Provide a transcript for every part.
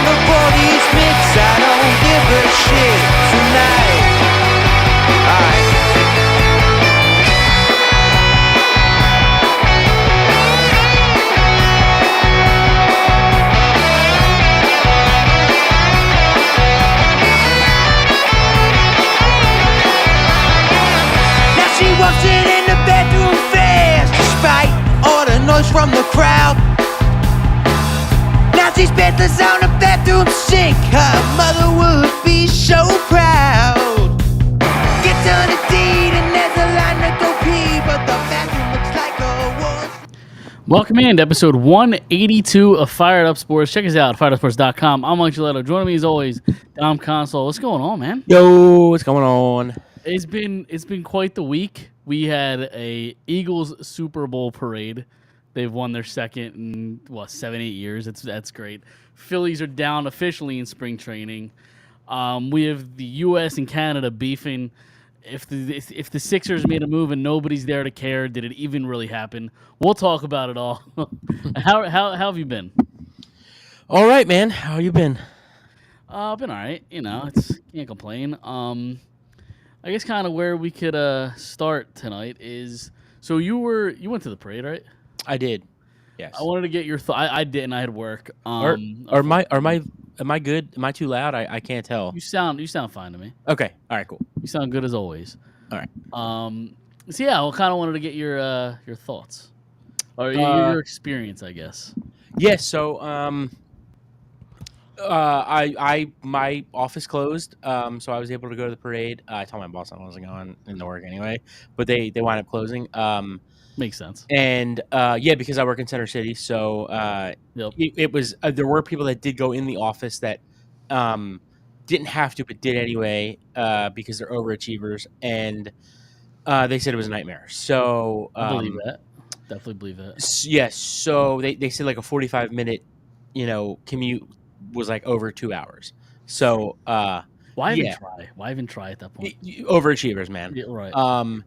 the boys mix, I don't give a shit tonight. Alright. Now she walks in the bedroom fast, despite all the noise from the crowd. Now she spent the sound of bathroom sink. Her mother would be so proud. Gets on a deed and there's a line to go pee, but the bathroom looks like a war. Welcome in to episode 182 of Phired Up Sports. Check us out, firedupsports.com. I'm Mike Gilletto. Joining me as always, Dom Console. What's going on, man? Yo, what's going on? It's been quite the week. We had a Eagles Super Bowl parade. They've won their second in 7-8 years. That's great. Phillies are down officially in spring training. We have the U.S. and Canada beefing. If the Sixers made a move and nobody's there to care, did it even really happen? We'll talk about it all. How have you been? All right, man. How you been? I've been all right. Can't complain. I guess kind of where we could start tonight is, so you went to the parade, right? I did. Yes. I wanted to get your thought. I didn't. I had work. Am I good? Am I too loud? I can't tell. You sound fine to me. Okay. All right. Cool. You sound good as always. All right. So yeah, I kind of wanted to get your thoughts or your experience, I guess. Yeah. So my office closed. So I was able to go to the parade. I told my boss I wasn't going into work anyway, but they wound up closing. Makes sense. And because I work in Center City, so Yep. it was there were people that did go in the office that didn't have to but did anyway because they're overachievers, and they said it was a nightmare. So I believe that. Definitely believe that. Yes. So they said like a 45-minute commute was like over 2 hours. So Why even try? Why even try at that point? Overachievers, man. Yeah, right.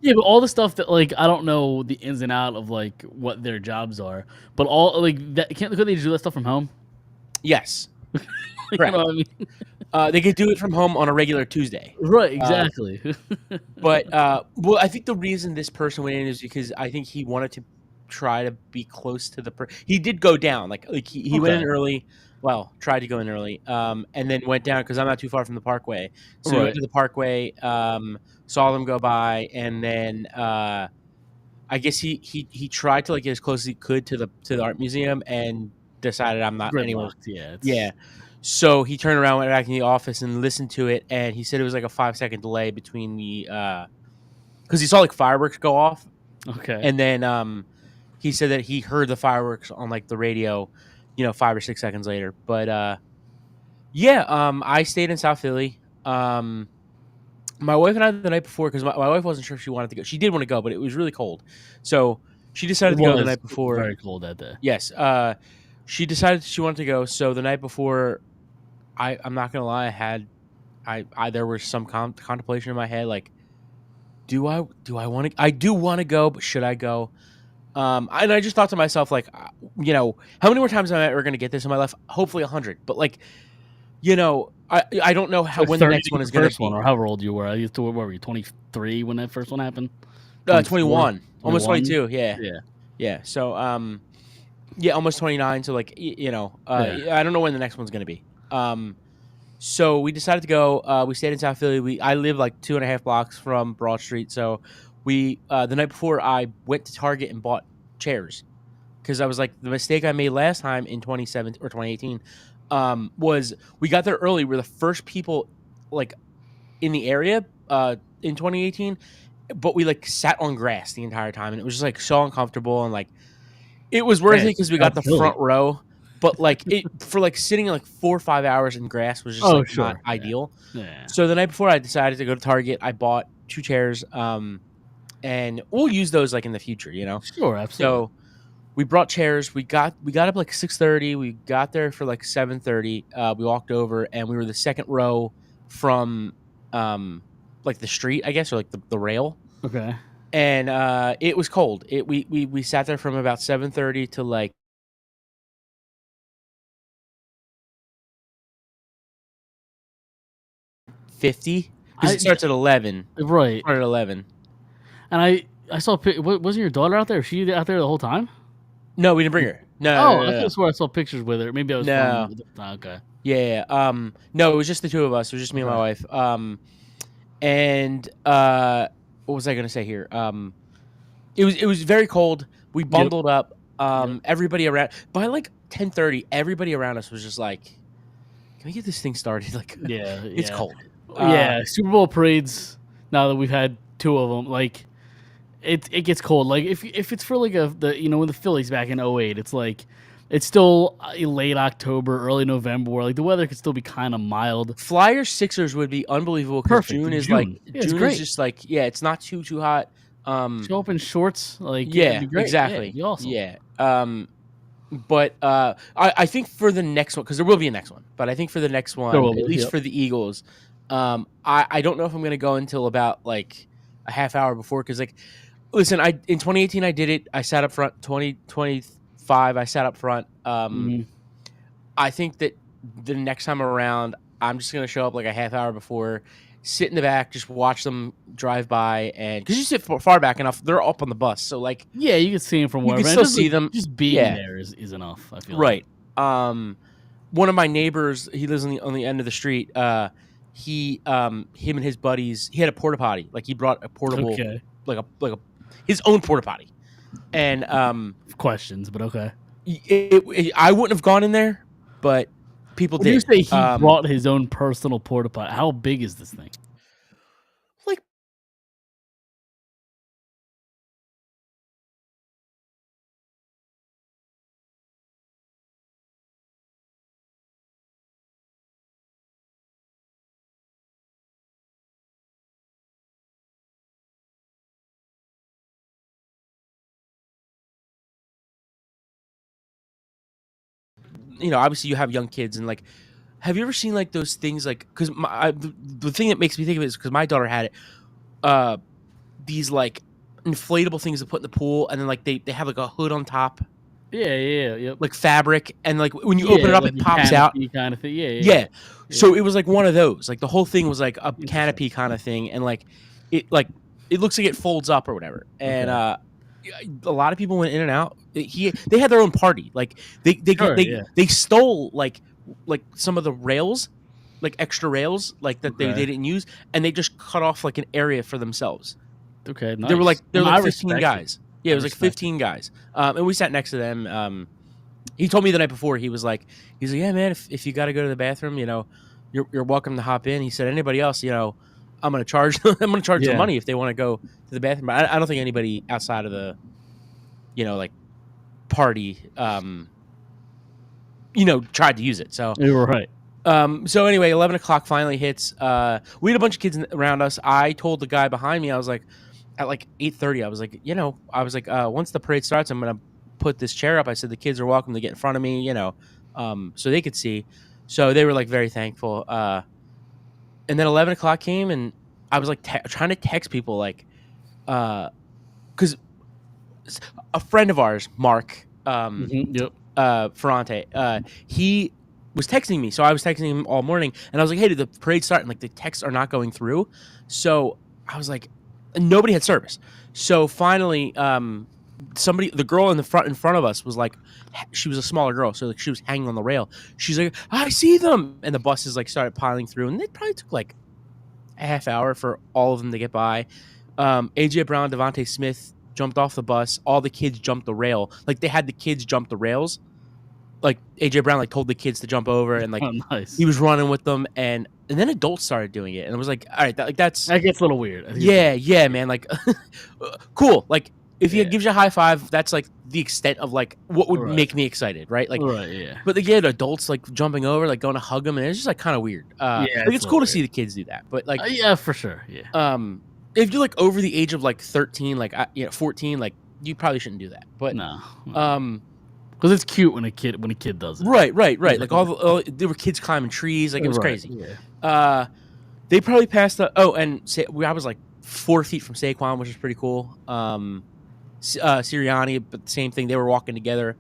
Yeah, but all the stuff that I don't know the ins and out of what their jobs are, but all that could they do that stuff from home? Yes. You know what I mean? They could do it from home on a regular Tuesday. Right. Exactly. But I think the reason this person went in is because I think he wanted to try to be close to he did go down he went in early. Well, tried to go in early, and then went down because I'm not too far from the Parkway. So we went to the Parkway, saw them go by, and then I guess he tried to get as close as he could to the art museum, and decided I'm not anywhere. Yeah. So he turned around, went back in the office, and listened to it, and he said it was like a 5-second delay between the because he saw fireworks go off. Okay. And then he said that he heard the fireworks on the radio. 5 or 6 seconds later. But I stayed in South Philly. My wife and I the night before, because my wife wasn't sure if she wanted to go. She did want to go, but it was really cold. So she decided to go the night before. Very cold that day. Yes. She decided she wanted to go. So the night before, I'm not going to lie, there was some contemplation in my head, do I want to? I do want to go, but should I go? And I just thought to myself, how many more times am I ever going to get this in my life? Hopefully 100. But I don't know when the next one is going to be. Or however old you were. What were you, 23 when that first one happened? 21. Almost 22. Yeah. Yeah. So, almost 29. So, I don't know when the next one's going to be. So we decided to go. We stayed in South Philly. I live 2.5 blocks from Broad Street. So we the night before I went to Target and bought chairs because I was the mistake I made last time in 2017 or 2018 was we got there early. We're the first people in the area in 2018, but we sat on grass the entire time, and it was just so uncomfortable, and it was worth it because we got the front row. But for sitting in 4 or 5 hours in grass was just not ideal. Yeah. So the night before I decided to go to Target, I bought 2 chairs, and we'll use those in the future, Sure, absolutely. So we brought chairs. We got up 6:30. We got there for 7:30. We walked over, and we were the second row from the street, I guess, or the rail. Okay. And it was cold. We sat there from about 7:30 to 50 because it starts at 11. Right. Started at 11. And I saw wasn't your daughter out there? Was she out there the whole time? No, we didn't bring her. No, Oh, no, I no, could no. have swore I saw pictures with her. Maybe I was No. okay. Yeah. No, it was just the two of us. It was just me and my wife. And what was I gonna say here? It was very cold. We bundled up. Everybody around by like 10:30, everybody around us was just like, "Can we get this thing started?" Like, it's cold. Yeah, Super Bowl parades. Now that we've had 2 of them, like it gets cold. Like if it's for like when the Phillies back in 08, it's like it's still late October, early November, where like the weather could still be kind of mild. Flyers Sixers would be unbelievable because Perfect. June is June. like Yeah, it's June great. is just like it's not too hot. Show up in shorts, like Yeah, it'd be great. exactly. Yeah, it'd be awesome. Yeah. But I think for the next one, because there will be a next one, but I think for the next one, at least for the Eagles, I don't know if I'm going to go until about like a half hour before. Because like, listen, in 2018 I did it. I sat up front. 2025 I sat up front. I think that the next time around, I'm just going to show up like a half hour before, sit in the back, just watch them drive by, and because you sit far back enough, they're up on the bus. So like, yeah, you can see them from wherever. You can still see them. Just being there is enough. I feel right. One of my neighbors, he lives on the end of the street. Him and his buddies, he had a porta potty. Like he brought a portable, like a his own porta potty, and questions, but okay. I wouldn't have gone in there, but people did. You say he brought his own personal porta potty. How big is this thing? Like, obviously you have young kids, and like, have you ever seen like those things like, because the thing that makes me think of it is because my daughter had it, these like inflatable things to put in the pool, and then like they have like a hood on top, yep, like fabric, and like when you open it up, like it pops out, kind of thing. Yeah. So it was like one of those, like the whole thing was like a canopy kind of thing, and like it looks like it folds up or whatever, and a lot of people went in and out. They had their own party, like they stole like some of the rails, like extra rails, like that they didn't use, and they just cut off like an area for themselves. Okay, nice. There were like 15 guys. Yeah, it was like 15 guys, and we sat next to them. He told me the night before, he's like, yeah, man, if you got to go to the bathroom, you're welcome to hop in. He said, anybody else, I'm gonna charge them money if they want to go to the bathroom. But I don't think anybody outside of the like party tried to use it. So you were right. So anyway, 11 o'clock finally hits. We had a bunch of kids around us. I told the guy behind me, I was like, at like 8:30, I was like, once the parade starts, I'm gonna put this chair up. I said the kids are welcome to get in front of me, so they could see. So they were like very thankful. And then 11 o'clock came, and I was like trying to text people, like, because a friend of ours, Mark, Ferrante, he was texting me. So I was texting him all morning, and I was like, hey, did the parade start? And like the texts are not going through. So I was like, and nobody had service. So finally, the girl in front of us was like, she was a smaller girl, so like she was hanging on the rail. She's like, I see them, and the buses like started piling through, and it probably took like a half hour for all of them to get by. AJ Brown, Devontae Smith jumped off the bus. All the kids jumped the rail. Like they had the kids jump the rails. Like AJ Brown like told the kids to jump over, and like he was running with them, and then adults started doing it, and it was like, all right, that gets a little weird. Yeah, man, like cool. Like if he gives you a high five, that's like the extent of like what would make me excited, right? Like, But they get adults like jumping over, like going to hug them, and it's just like kind of weird. Like it's cool to see the kids do that, but like yeah, for sure. Yeah. If you're like over the age of like 13, like 14, like you probably shouldn't do that. But no. Because it's cute when a kid does it. Right. Like all there were kids climbing trees, like it was crazy. Yeah. They probably passed the. Oh, and I was like 4 feet from Saquon, which was pretty cool. Sirianni, but the same thing. They were walking together.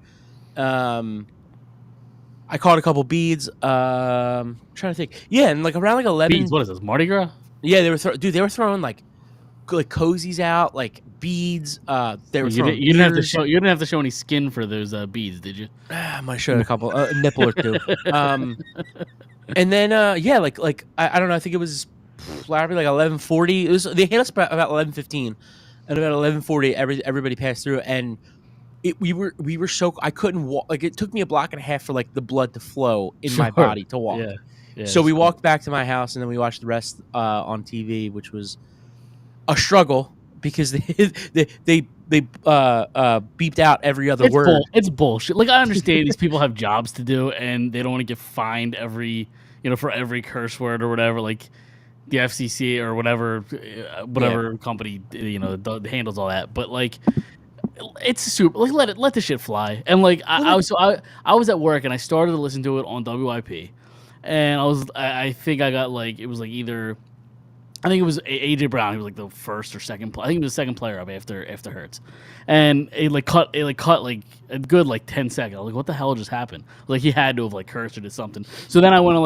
I caught a couple beads. Trying to think. Yeah, and like around like 11. Beads, what is this, Mardi Gras? Yeah, they were throwing like cozies out, like beads. They were throwing. You didn't have to show. You didn't have to show any skin for those beads, did you? I might show a couple, a nipple or two. And then yeah, like I don't know. I think it was probably like 11:40. It was they hit us about 11:15, and about 11:40, everybody passed through, and we were so I couldn't walk. Like it took me a block and a half for like the blood to flow in my body to walk. Yeah. So we walked back to my house, and then we watched the rest on TV, which was a struggle because they beeped out every other word. It's bullshit. Like I understand these people have jobs to do, and they don't want to get fined for every curse word or whatever. Like the FCC or whatever company handles all that. But like it's super. Like let the shit fly. And like I was at work and I started to listen to it on WIP, and I think I got like it was like either. I think it was AJ Brown. He was like the first or second. I think he was the second player up after Hurts, and it cut like a good like 10 seconds. I was like, what the hell just happened? Like he had to have like cursed or did something. So then I went on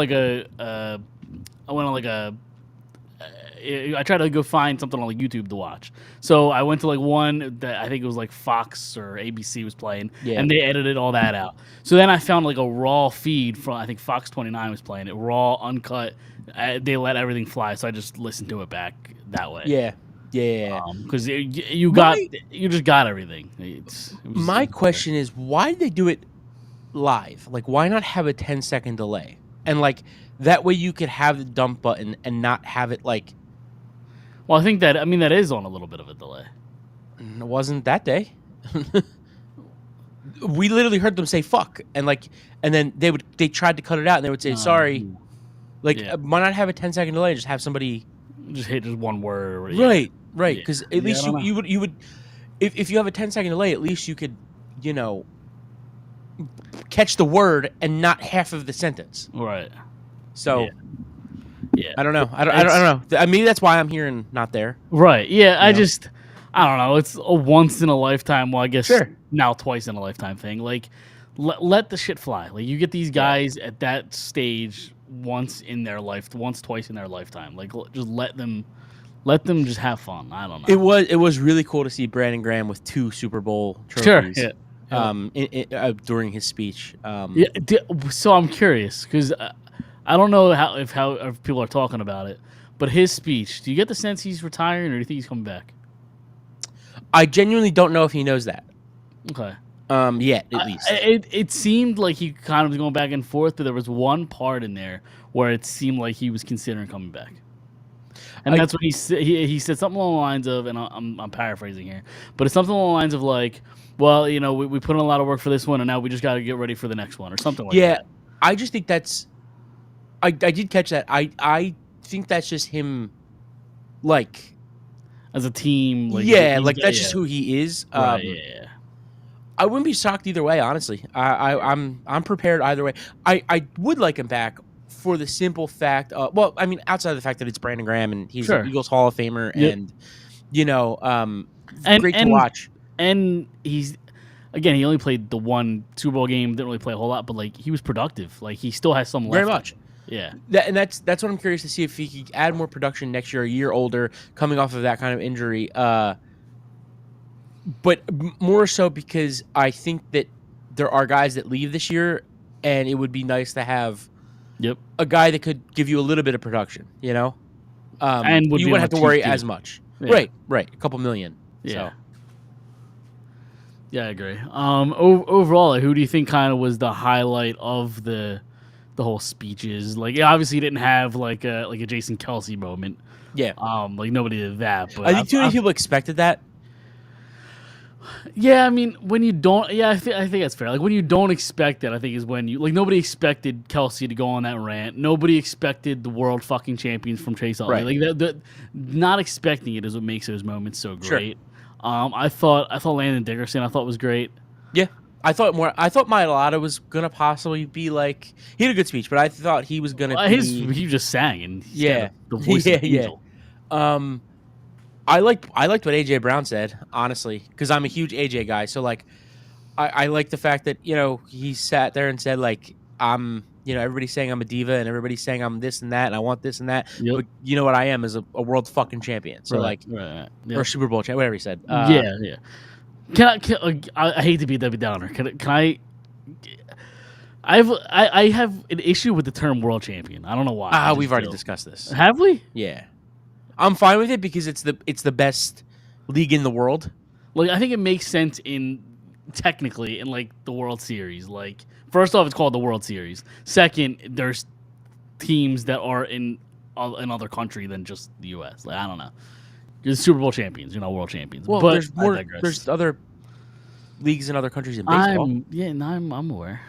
I tried to go find something on like YouTube to watch. So I went to like one that I think it was like Fox or ABC was playing, and they edited all that out. So then I found like a raw feed from I think Fox 29 was playing it, raw, uncut. They let everything fly, so I just listened to it back that way. Yeah. Because you just got everything. My question is, why did they do it live? Like, why not have a 10-second delay? And like that way, you could have the dump button and not have it like. Well, I think that is on a little bit of a delay. It wasn't that day. We literally heard them say "fuck" and then they tried to cut it out and they would say sorry. Like, why not have a 10-second delay and just have somebody just hit just one word? Right. Because at least you would if you have a 10-second delay, at least you could catch the word and not half of the sentence. Right. So. Yeah. I don't know. I don't know. Maybe that's why I'm here and not there. Right. Yeah. I don't know. It's a once in a lifetime. Well, I guess now twice in a lifetime thing. Like, let the shit fly. Like, you get these guys at that stage twice in their lifetime. Like, just let them just have fun. I don't know. It was really cool to see Brandon Graham with 2 Super Bowl trophies. Sure. Yeah. During his speech. So I'm curious because I don't know if people are talking about it, but his speech. Do you get the sense he's retiring, or do you think he's coming back? I genuinely don't know if he knows that. Okay. Yet at least it seemed like he kind of was going back and forth, but there was one part in there where it seemed like he was considering coming back, and that's what he said. He said something along the lines of, and I'm paraphrasing here, but it's something along the lines of like, well, we put in a lot of work for this one, and now we just got to get ready for the next one, or something like that. Yeah, I just think that's. I did catch that. I think that's just him, like, as a team. Like, that's just who he is. Right, yeah. I wouldn't be shocked either way, honestly. I'm prepared either way. I would like him back for the simple fact. Well, I mean, outside of the fact that it's Brandon Graham and he's an Eagles Hall of Famer, and great to watch. And he's. Again, he only played the one Super Bowl game. Didn't really play a whole lot, but like he was productive. Like he still has some left. Very much. Yeah. That's what I'm curious to see if he could add more production next year, a year older, coming off of that kind of injury. But more so because I think that there are guys that leave this year, and it would be nice to have a guy that could give you a little bit of production, and you wouldn't have to worry as much. Yeah. Right. A couple million. Yeah. So. Yeah, I agree. Overall, who do you think kind of was the highlight of the whole speeches? Like, obviously, you didn't have like a Jason Kelce moment. Yeah. Like nobody did that. But I think too many people expected that. Yeah, I mean, when you don't, I think that's fair. Like when you don't expect it, I think is when nobody expected Kelce to go on that rant. Nobody expected the world fucking champions from Chase Utley. Right. Like the not expecting it is what makes those moments so great. Sure. I thought Landon Dickerson was great. Yeah. I thought Mailata was gonna possibly be like, he had a good speech, but I thought he was gonna he just sang and the voice of the angel. I liked what AJ Brown said, honestly, because I'm a huge AJ guy. So like, I like the fact that he sat there and said like, I'm, everybody's saying I'm a diva and everybody's saying I'm this and that and I want this and that. Yep. But you know what I am is a world fucking champion. So Right. or Super Bowl champion, whatever he said. Yeah. I hate to be Debbie Downer. Can I? I have an issue with the term world champion. I don't know why. We've already discussed this. Have we? Yeah, I'm fine with it because it's the best league in the world. Like, I think it makes sense technically in like the World Series. Like, first off, it's called the World Series. Second, there's teams that are in another country than just the U.S. Like, I don't know. You're the Super Bowl champions. You're not world champions. Well, but there's more. There's other leagues in other countries in baseball. I'm aware.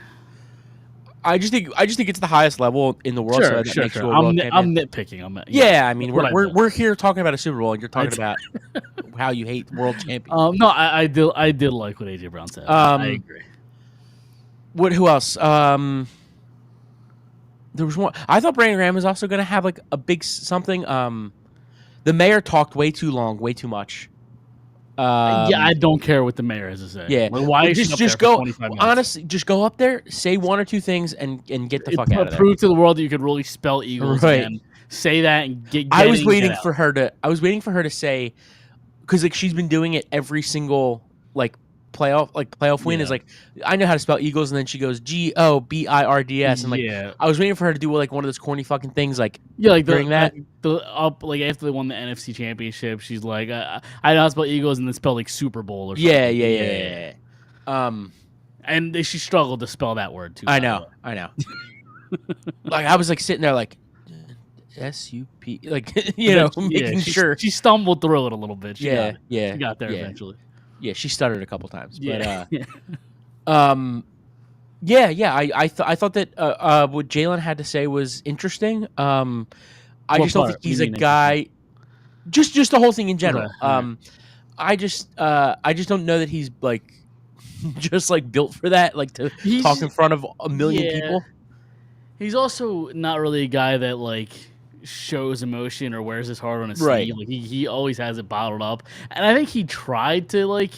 I just think it's the highest level in the world. Sure. I'm nitpicking. I mean, we're here talking about a Super Bowl, and you're talking about how you hate world champions. No, I did like what AJ Brown said. I agree. Who else? There was one. I thought Brandon Graham was also going to have like a big something. The mayor talked way too long, way too much. I don't care what the mayor has to say. Yeah, like, why is just go? Honestly, just go up there, say one or two things, and get the fuck out of there. Prove to the world that you could really spell Eagles. Right. And say that and get. I was waiting for her to say, because like she's been doing it every single playoff win is like, I know how to spell Eagles, and then she goes GOBIRDS, and like I was waiting for her to do like one of those corny fucking things like during that. After they won the NFC Championship, she's like, I know how to spell Eagles, and then spell like Super Bowl or something. Yeah. And she struggled to spell that word too. I know. Like I was like sitting there like SUP, like making sure she stumbled through it a little bit. She got there eventually. Yeah, she stuttered a couple times. Yeah. But, I thought that what Jalen had to say was interesting. I just don't think he's a guy. Just the whole thing in general. I just don't know that he's like just like built for that. Like to talk in front of a million people. He's also not really a guy that like shows emotion or wears his heart on his sleeve. Like he always has it bottled up, and I think he tried to like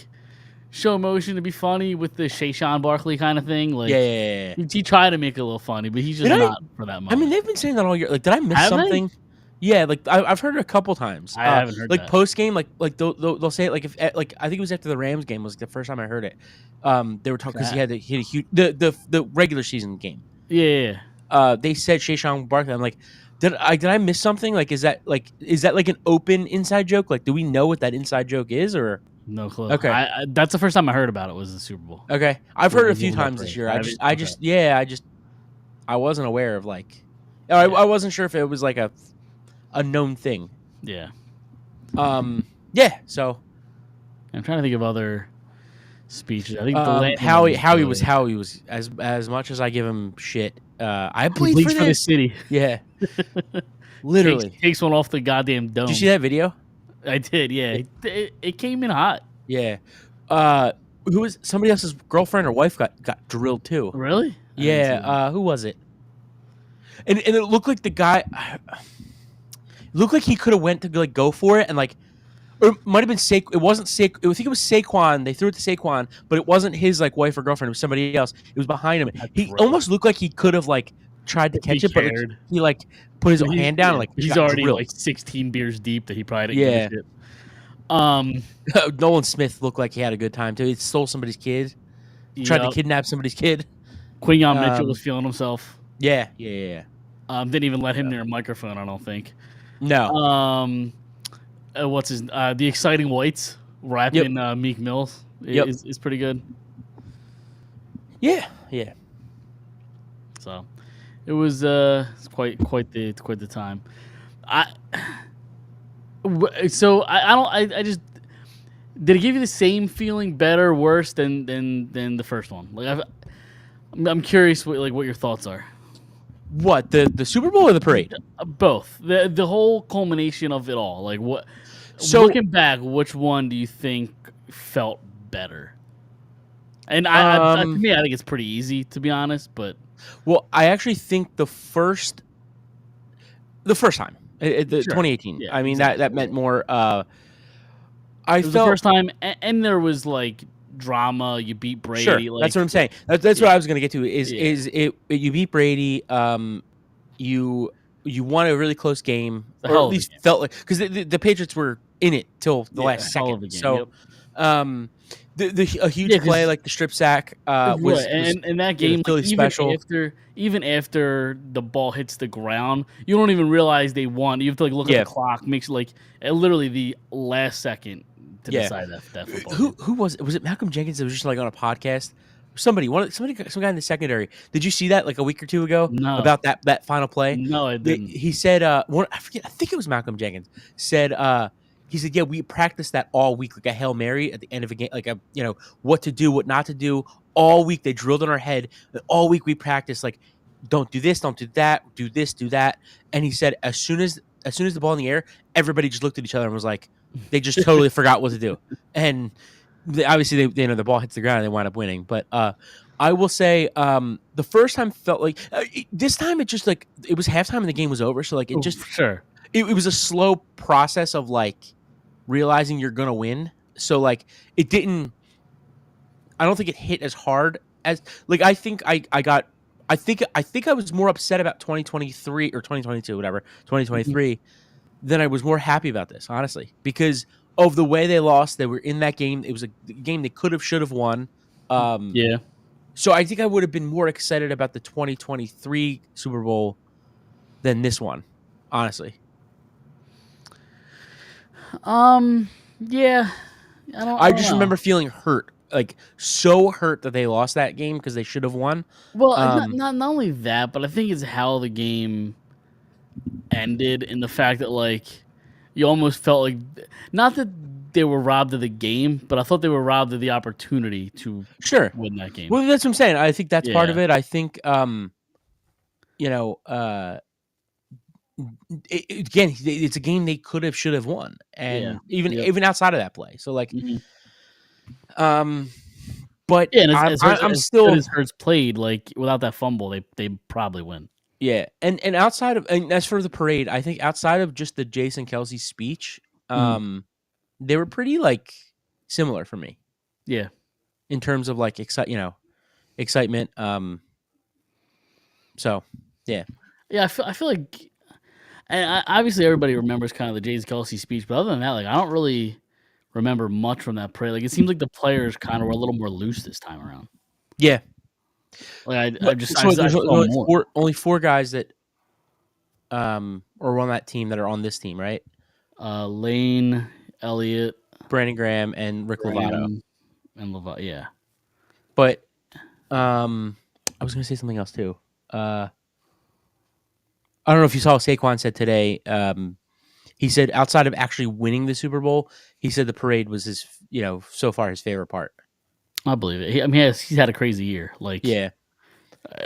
show emotion to be funny with the Shayshawn Barkley kind of thing. Like he tried to make it a little funny, but he's just not for that moment. I mean, they've been saying that all year. Like, did I miss something? Yeah, like I've heard it a couple times. I haven't heard like that. Post game, like they'll say it like if like I think it was after the Rams game was the first time I heard it. They were talking because he had a huge the regular season game. Yeah. They said Shayshawn Barkley. I'm like, did I miss something? Like, is that like an open inside joke? Like, do we know what that inside joke is or? No clue. Okay, that's the first time I heard about it was the Super Bowl. Okay, I've heard it a few times this year. I wasn't aware of like, I wasn't sure if it was like a known thing. Yeah. So I'm trying to think of other speeches. I think Howie was as much as I give him shit. I bleed for the city. Yeah. Literally takes one off the goddamn dome. Did you see that video? I did. Yeah, it came in hot. Yeah. Who was somebody else's girlfriend or wife got drilled too? Really? Yeah. Who was it? And it looked like the guy. Looked like he could have went to like go for it and like, or it might have been It wasn't I think it was Saquon. They threw it to Saquon, but it wasn't his like wife or girlfriend. It was somebody else. It was behind him. He almost looked like he could have like tried to catch it, but like, he like put his hand down. And, like he's already drilled. Like 16 beers deep that he probably didn't give a shit. Nolan Smith looked like he had a good time too. He stole somebody's kid. Tried to kidnap somebody's kid. Quinyon Mitchell was feeling himself. Yeah. Didn't even let him near a microphone. I don't think. No. What's his? The Exciting Whites rapping Meek Mills is pretty good. Yeah. So, it was quite the time. I just did it give you the same feeling, better, worse than the first one? Like I'm curious what your thoughts are. What, the Super Bowl or the parade? Both. The whole culmination of it all. Like what? So looking back, which one do you think felt better? And to me, I think it's pretty easy to be honest. But I actually think the first time, 2018. Yeah, I mean that meant more. It was the first time, and there was like drama. You beat Brady. Sure, Like, that's what I'm saying. That's what yeah. I was gonna get to. Is Yeah. is it you beat Brady? You won a really close game, a or hell at of a least game. felt like, because the Patriots were in it till the Yeah, a last hell second. of a game. So, Yep. a Yeah, huge play because like the strip sack right, was and that game, like Philly special. even after the ball hits the ground, you don't even realize they won. You have to like look at the Yeah, clock, make sure like at literally the last second to yeah. decide that football Who game. who was it? Was it Malcolm Jenkins that was just like on a podcast? Some guy in the secondary. Did you see that like a week or two ago No, about that final play? no, it didn't. He said, I forget. I think it was Malcolm Jenkins said. He said, yeah, we practiced that all week, like a Hail Mary at the end of a game, like a what to do, what not to do. All week they drilled in our head. And all week we practiced like, don't do this, don't do that, do this, do that. And he said, as soon as the ball in the air, everybody just looked at each other and was like, they just totally forgot what to do. And obviously the ball hits the ground and they wind up winning. But I will say the first time felt like this time it just like it was halftime and the game was over. So like it Oh, just for sure. it was a slow process of like realizing you're gonna win. So like it didn't. I don't think it hit as hard as like I think I got. I think I was more upset about 2023 or 2022, whatever, Mhm. 2023, than I was more happy about this, honestly, because of the way they lost. They were in that game. It was a game they could have, should have won. Yeah. So I think I would have been more excited about the 2023 Super Bowl than this one, honestly. Yeah. I I don't just know. remember feeling hurt, like so hurt that they lost that game because they should have won. Well, Um, not only that, but I think it's how the game ended, and the fact that like you almost felt like not that they were robbed of the game, but I thought they were robbed of the opportunity to sure. win that game. Well, that's what I'm saying. I think that's part Yeah. of it. I think, you know, again, it's a game they could have, should have won, Yeah. and even Yep. even outside of that play. So like, Mhm. um, but Yeah, and I'm as good still. as Hurts played, like without that fumble, they probably win. Yeah, and outside of, and as for the parade, I think outside of just the Jason Kelsey speech, Mm. they were pretty like similar for me Yeah. in terms of like excitement. So yeah, Yeah, I feel like, and obviously everybody remembers kind of the Jason Kelsey speech, but other than that, like I don't really remember much from that parade. Like it seems like the players kind of were a little more loose this time around. yeah. Like So I there's saw more. only four guys that are on that team that are on this team, right? Lane, Elliott, Brandon Graham and Rick Lovato. Graham, and Levi. Yeah. But I was gonna say something else too. I don't know if you saw what Saquon said today. He said outside of actually winning the Super Bowl, he said the parade was his, so far his favorite part. I believe it. I mean, he's had a crazy year. Like, Yeah.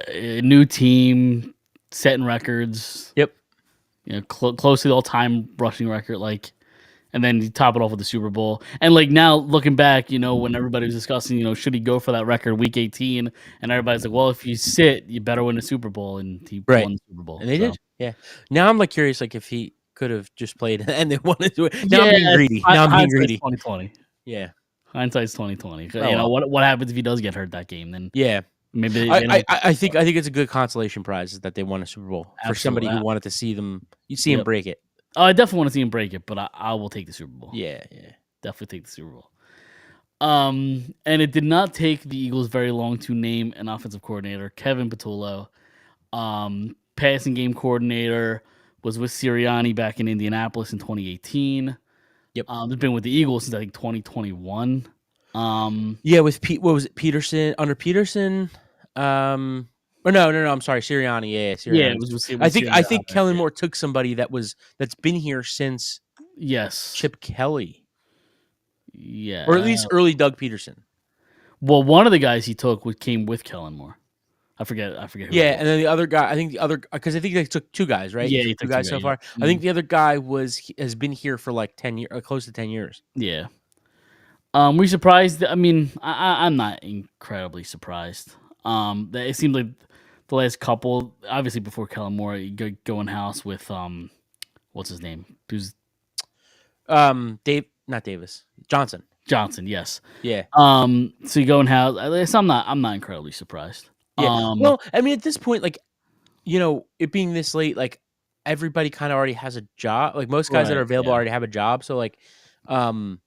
a new team, setting records. Yep. Close to the all-time rushing record. Like, and then you top it off with the Super Bowl. And like now looking back, when everybody was discussing, should he go for that record week 18? And everybody's like, well, if you sit, you better win the Super Bowl. And he Right. won the Super Bowl. And they so. did. Yeah. Now I'm like curious, like if he could have just played and they wanted to. Now Yeah, I'm being greedy. Now I'm being greedy. 2020. Yeah. Hindsight's 2020. Oh, well. What happens if he does get hurt that game? Then Yeah. maybe I think it's a good consolation prize is that they won a Super Bowl for somebody Absolutely. who wanted to see them. You see him Yep. break it. Oh, I definitely want to see him break it, but I will take the Super Bowl. Yeah. Yeah. Definitely take the Super Bowl. And it did not take the Eagles very long to name an offensive coordinator, Kevin Patullo. Passing game coordinator, was with Sirianni back in Indianapolis in 2018. Yep. He's been with the Eagles since I think 2021. Yeah, with what was it, Peterson, under Peterson? Or no, I'm sorry, Sirianni. Yeah, Sirianni. Yeah, it was with I Sirianni think there, Kellen yeah. Moore took somebody that's been here since Yes. Chip Kelly, Yeah. or at least early Doug Peterson. Well, one of the guys he took came with Kellen Moore. I forget who. Yeah, it was. and then the other guy, because I think they took two guys, right? Yeah, He he took two took guys two so guys, far. yeah. I think the other guy has been here for like 10 years, close to 10 years. Yeah. Were you surprised? I mean, I'm not incredibly surprised. That it seemed like the last couple, obviously before Kellen Moore, you go in house with what's his name? Who's Not Davis, Johnson. Johnson, yes. Yeah. So you go and have. I'm not incredibly surprised. Yeah. Well, I mean, at this point, like, it being this late, like, everybody kind of already has a job. Like, most guys that are Right, available yeah. already have a job. So, like, um,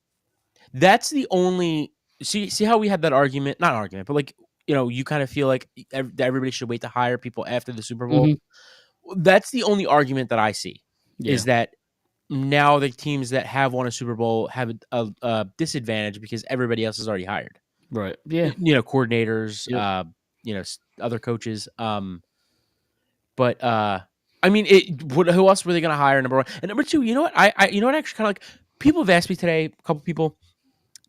that's the only. See how we had that argument? Not argument, but like, you kind of feel like that everybody should wait to hire people after the Super Bowl. Mhm. That's the only argument that I see Yeah. is that now the teams that have won a Super Bowl have a disadvantage because everybody else is already hired. Right. Yeah. Coordinators, Yep. other coaches. But I mean, who else were they going to hire? Number one and number two. You know what? You know what? Actually, kind of like people have asked me today. A couple people.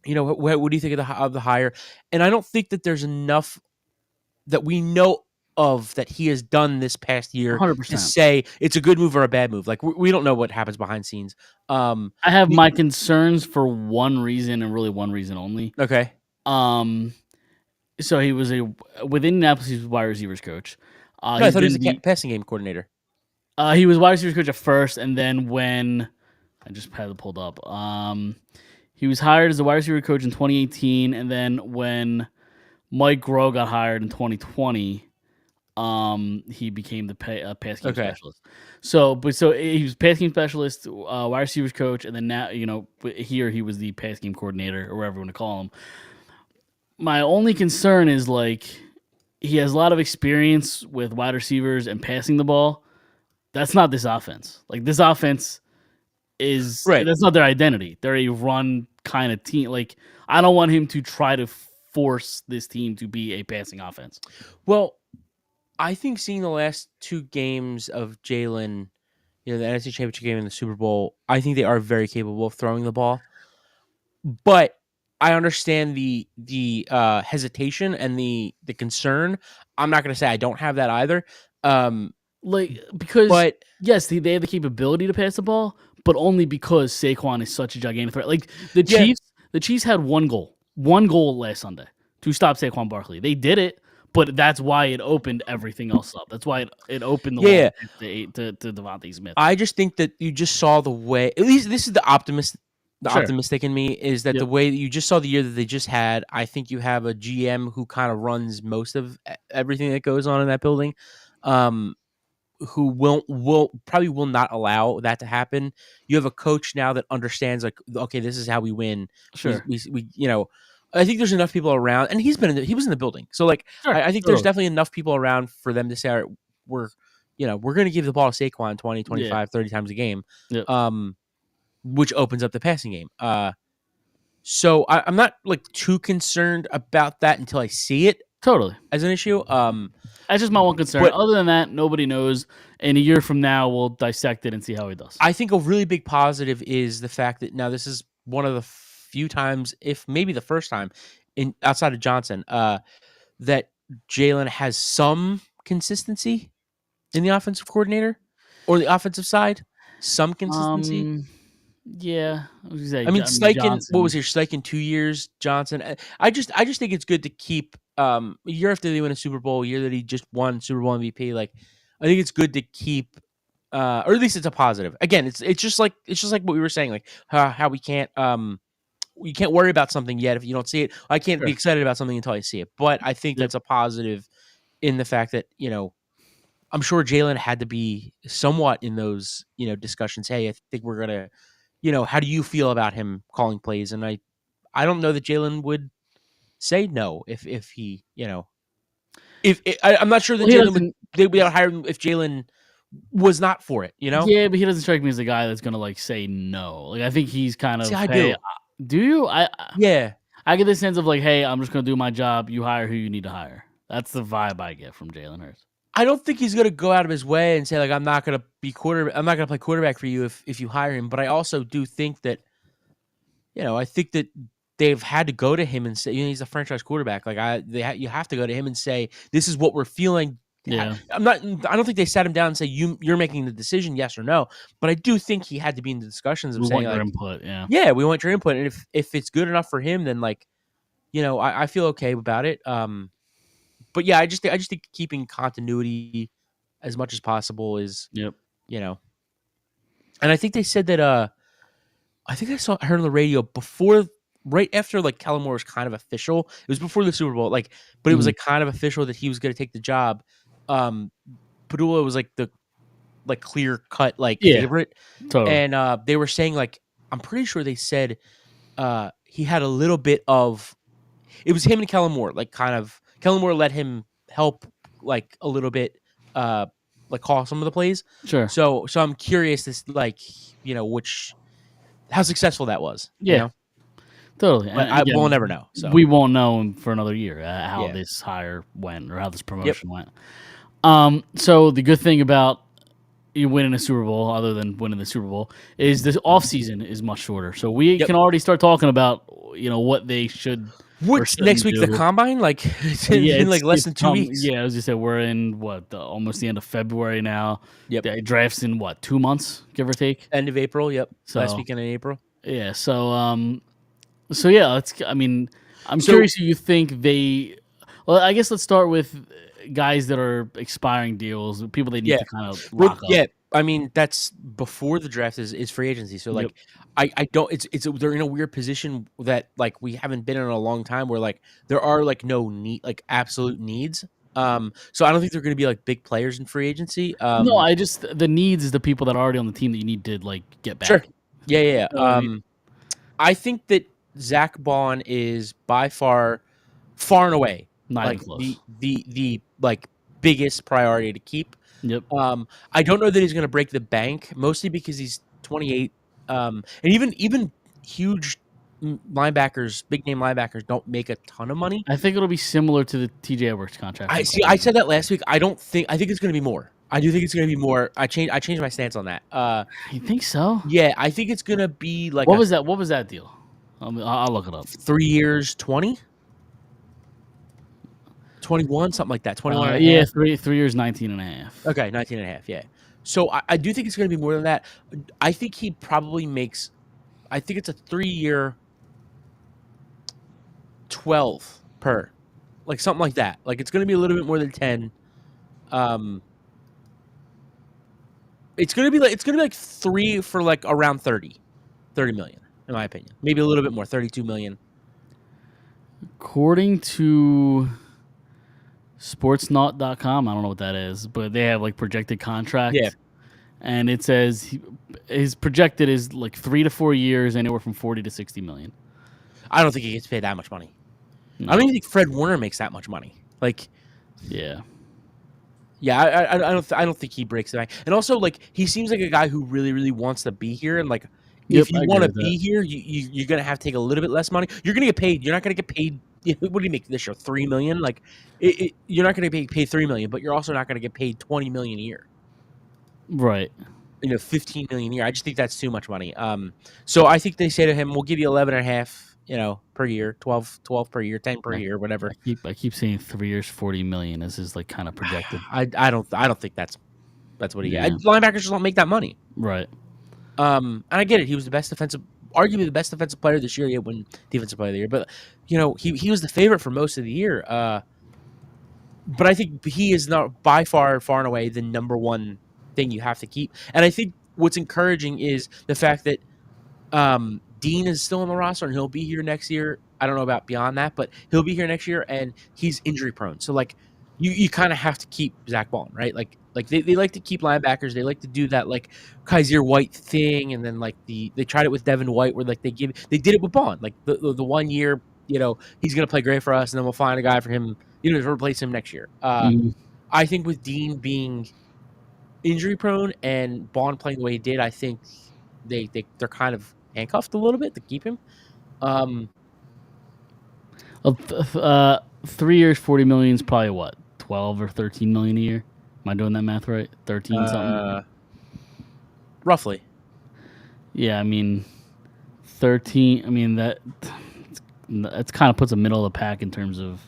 What do you think of the hire? And I don't think that there's enough that we know of that he has done this past year to 100%. say it's a good move or a bad move. Like we don't know what happens behind scenes. I have my concerns for one reason and really one reason only. Okay. So he was with Indianapolis. He was wide receivers coach. No, I thought he was a passing game coordinator. He was wide receivers coach at first, and then when I just had it pulled up, he was hired as a wide receiver coach in 2018, and then when Mike Groh got hired in 2020, he became the pass game specialist. So he was pass game specialist, wide receivers coach, and then now here he was the pass game coordinator or whatever you want to call him. My only concern is like he has a lot of experience with wide receivers and passing the ball. That's not this offense. Like this offense is Right. That's not their identity. They're a run kind of team. Like I don't want him to try to force this team to be a passing offense. Well, I think seeing the last two games of Jalen, the NFC Championship game and the Super Bowl, I think they are very capable of throwing the ball. But I understand the hesitation and the concern. I'm not going to say I don't have that either. Because but yes, they have the capability to pass the ball, but only because Saquon is such a gigantic threat. Like the Chiefs had one goal last Sunday to stop Saquon Barkley. They did it, but that's why it opened everything else up. That's why it opened the wall to Devontae Smith. I just think that you just saw the way. At least this is the optimist. The optimistic in me is that the way that you just saw the year that they just had. I think you have a GM who kind of runs most of everything that goes on in that building. Who will probably not allow that to happen. You have a coach now that understands like, okay, this is how we win. Sure. We I think there's enough people around, and he was in the building. So like, I think there's definitely enough people around for them to say, all right, we're going to give the ball to Saquon 20, 25, 30 times a game. Yep. Which opens up the passing game. So I'm not like too concerned about that until I see it totally as an issue. That's just my one concern. Other than that, nobody knows. And a year from now, we'll dissect it and see how he does. I think a really big positive is the fact that now this is one of the few times, if maybe the first time, outside of Johnson, that Jalen has some consistency in the offensive coordinator or the offensive side. Some consistency. Yeah, I mean, Steichen. What was your Steichen 2 years? Johnson. I just think it's good to keep a year after they win a Super Bowl, a year that he just won Super Bowl MVP. Like, I think it's good to keep, or at least it's a positive. Again, it's just like what we were saying, like how we can't worry about something yet if you don't see it. I can't be excited about something until I see it. But I think that's a positive in the fact that I'm sure Jalen had to be somewhat in those discussions. Hey, I think we're gonna. How do you feel about him calling plays? And I don't know that Jalen would say no if he, I'm not sure that they'd be able to hire him if Jalen was not for it, Yeah, but he doesn't strike me as a guy that's going to like say no. Like I think he's kind of, I hey, do. Do you? Yeah. I get the sense of like, hey, I'm just going to do my job. You hire who you need to hire. That's the vibe I get from Jalen Hurts. I don't think he's going to go out of his way and say like I'm not going to play quarterback for you if you hire him. But I also do think that, I think that they've had to go to him and say he's a franchise quarterback. Like you have to go to him and say this is what we're feeling. Yeah, I don't think they sat him down and say you're making the decision, yes or no. But I do think he had to be in the discussions of saying want your like, input. Yeah, we want your input, and if it's good enough for him, then like, I feel okay about it. But yeah, I just think keeping continuity as much as possible is, Yep. And I think they said that I think I heard on the radio before right after like Kellen Moore was kind of official. It was before the Super Bowl, like, but it was Mhm. like kind of official that he was going to take the job. Padula was like the clear cut like Yeah, favorite, totally. and they were saying like I'm pretty sure they said he had a little bit of it was him and Kellen Moore, like kind of Kellen Moore let him help like a little bit, like call some of the plays. Sure. So I'm curious this like which how successful that was, Yeah, totally. but And we'll again, never know. So we won't know for another year how yeah, this hire went or how this yep, promotion went. So the good thing about you winning a Super Bowl, other than winning the Super Bowl, is the off season is much shorter. So we yep. can already start talking about what they should or What's next shouldn't week? The do. combine? Like it's Yeah, in like less than 2 weeks. Yeah, as you said, we're in almost the end of February now. Yep. The draft's in 2 months, give or take. End of April. Yep. Last So weekend in April. yeah, so yeah, I'm So curious who you think they. Well, I guess let's start with guys that are expiring deals, people they need yeah, to kind of well, lock up. yeah. I mean, that's before the draft is free agency. So Yep. like, I don't. It's they're in a weird position that like we haven't been in a long time where like there are like no need like absolute needs. So I don't think they're going to be like big players in free agency. No, I just the needs is the people that are already on the team that you need to like get back. Sure. Yeah, yeah. You know what I mean? I think that Zach Bond is by far and away Not even like close. the like biggest priority to keep. Yep. I don't know that he's going to break the bank, mostly because he's 28. And even huge linebackers, big name linebackers, don't make a ton of money. I think it'll be similar to the TJ Edwards contract. I see. I said that last week. I think it's going to be more. I do think it's going to be more. I changed my stance on that. You think so? Yeah, I think it's going to be like What was that deal? I'll look it up. 3 years, 20, 21, something like that. 21 and a Yeah, half. 3 years, 19 and a half. Okay, 19 and a half, yeah. So I do think it's going to be more than that. I think he probably makes – I think it's a 3-year 12 per. Like something like that. Like it's going to be a little bit more than 10. It's going to be like 3 for like around 30 million in my opinion. Maybe a little bit more, 32 million. According to sportsnaut.com, I don't know what that is, but they have like projected contract. Yeah. And it says his projected is like 3 to 4 years, anywhere from 40 to 60 million. I don't think he gets paid that much money. No. I don't even think Fred Warner makes that much money. Like, yeah, I don't think he breaks the bank. And also, like, he seems like a guy who really, really wants to be here. And like, if you want to be here, you're gonna have to take a little bit less money. You're gonna get paid. You're not gonna get paid. What do you make this year? $3 million? Like, you're not gonna be paid $3 million, but you're also not gonna get paid $20 million a year. right. $15 million a year. I just think that's too much money. So I think they say to him, "We'll give you 11 and a half, per year, 12 per year, 10 per year, whatever." I keep saying 3 years, 40 million. This is like kind of projected. I don't think that's what he gets. Yeah. Linebackers just don't make that money. Right. And I get it. He was arguably the best defensive player this year. He didn't win defensive player of the year, but he was the favorite for most of the year. But I think he is not by far and away the number one thing you have to keep. And I think what's encouraging is the fact that Dean is still on the roster and he'll be here next year. I don't know about beyond that, but he'll be here next year and he's injury prone. So like you kind of have to keep Zach Bond, right? Like they like to keep linebackers. They like to do that like Kaiser White thing, and then like they tried it with Devin White where like they did it with Bond. Like the 1 year, he's gonna play great for us, and then we'll find a guy for him, to replace him next year. I think with Dean being injury prone and Bond playing the way he did, I think they're kind of handcuffed a little bit to keep him. 3 years, 40 million is probably what, 12 or 13 million a year? Am I doing that math right? 13 something? Roughly. Yeah, I mean, 13. I mean that's kind of puts a middle of the pack in terms of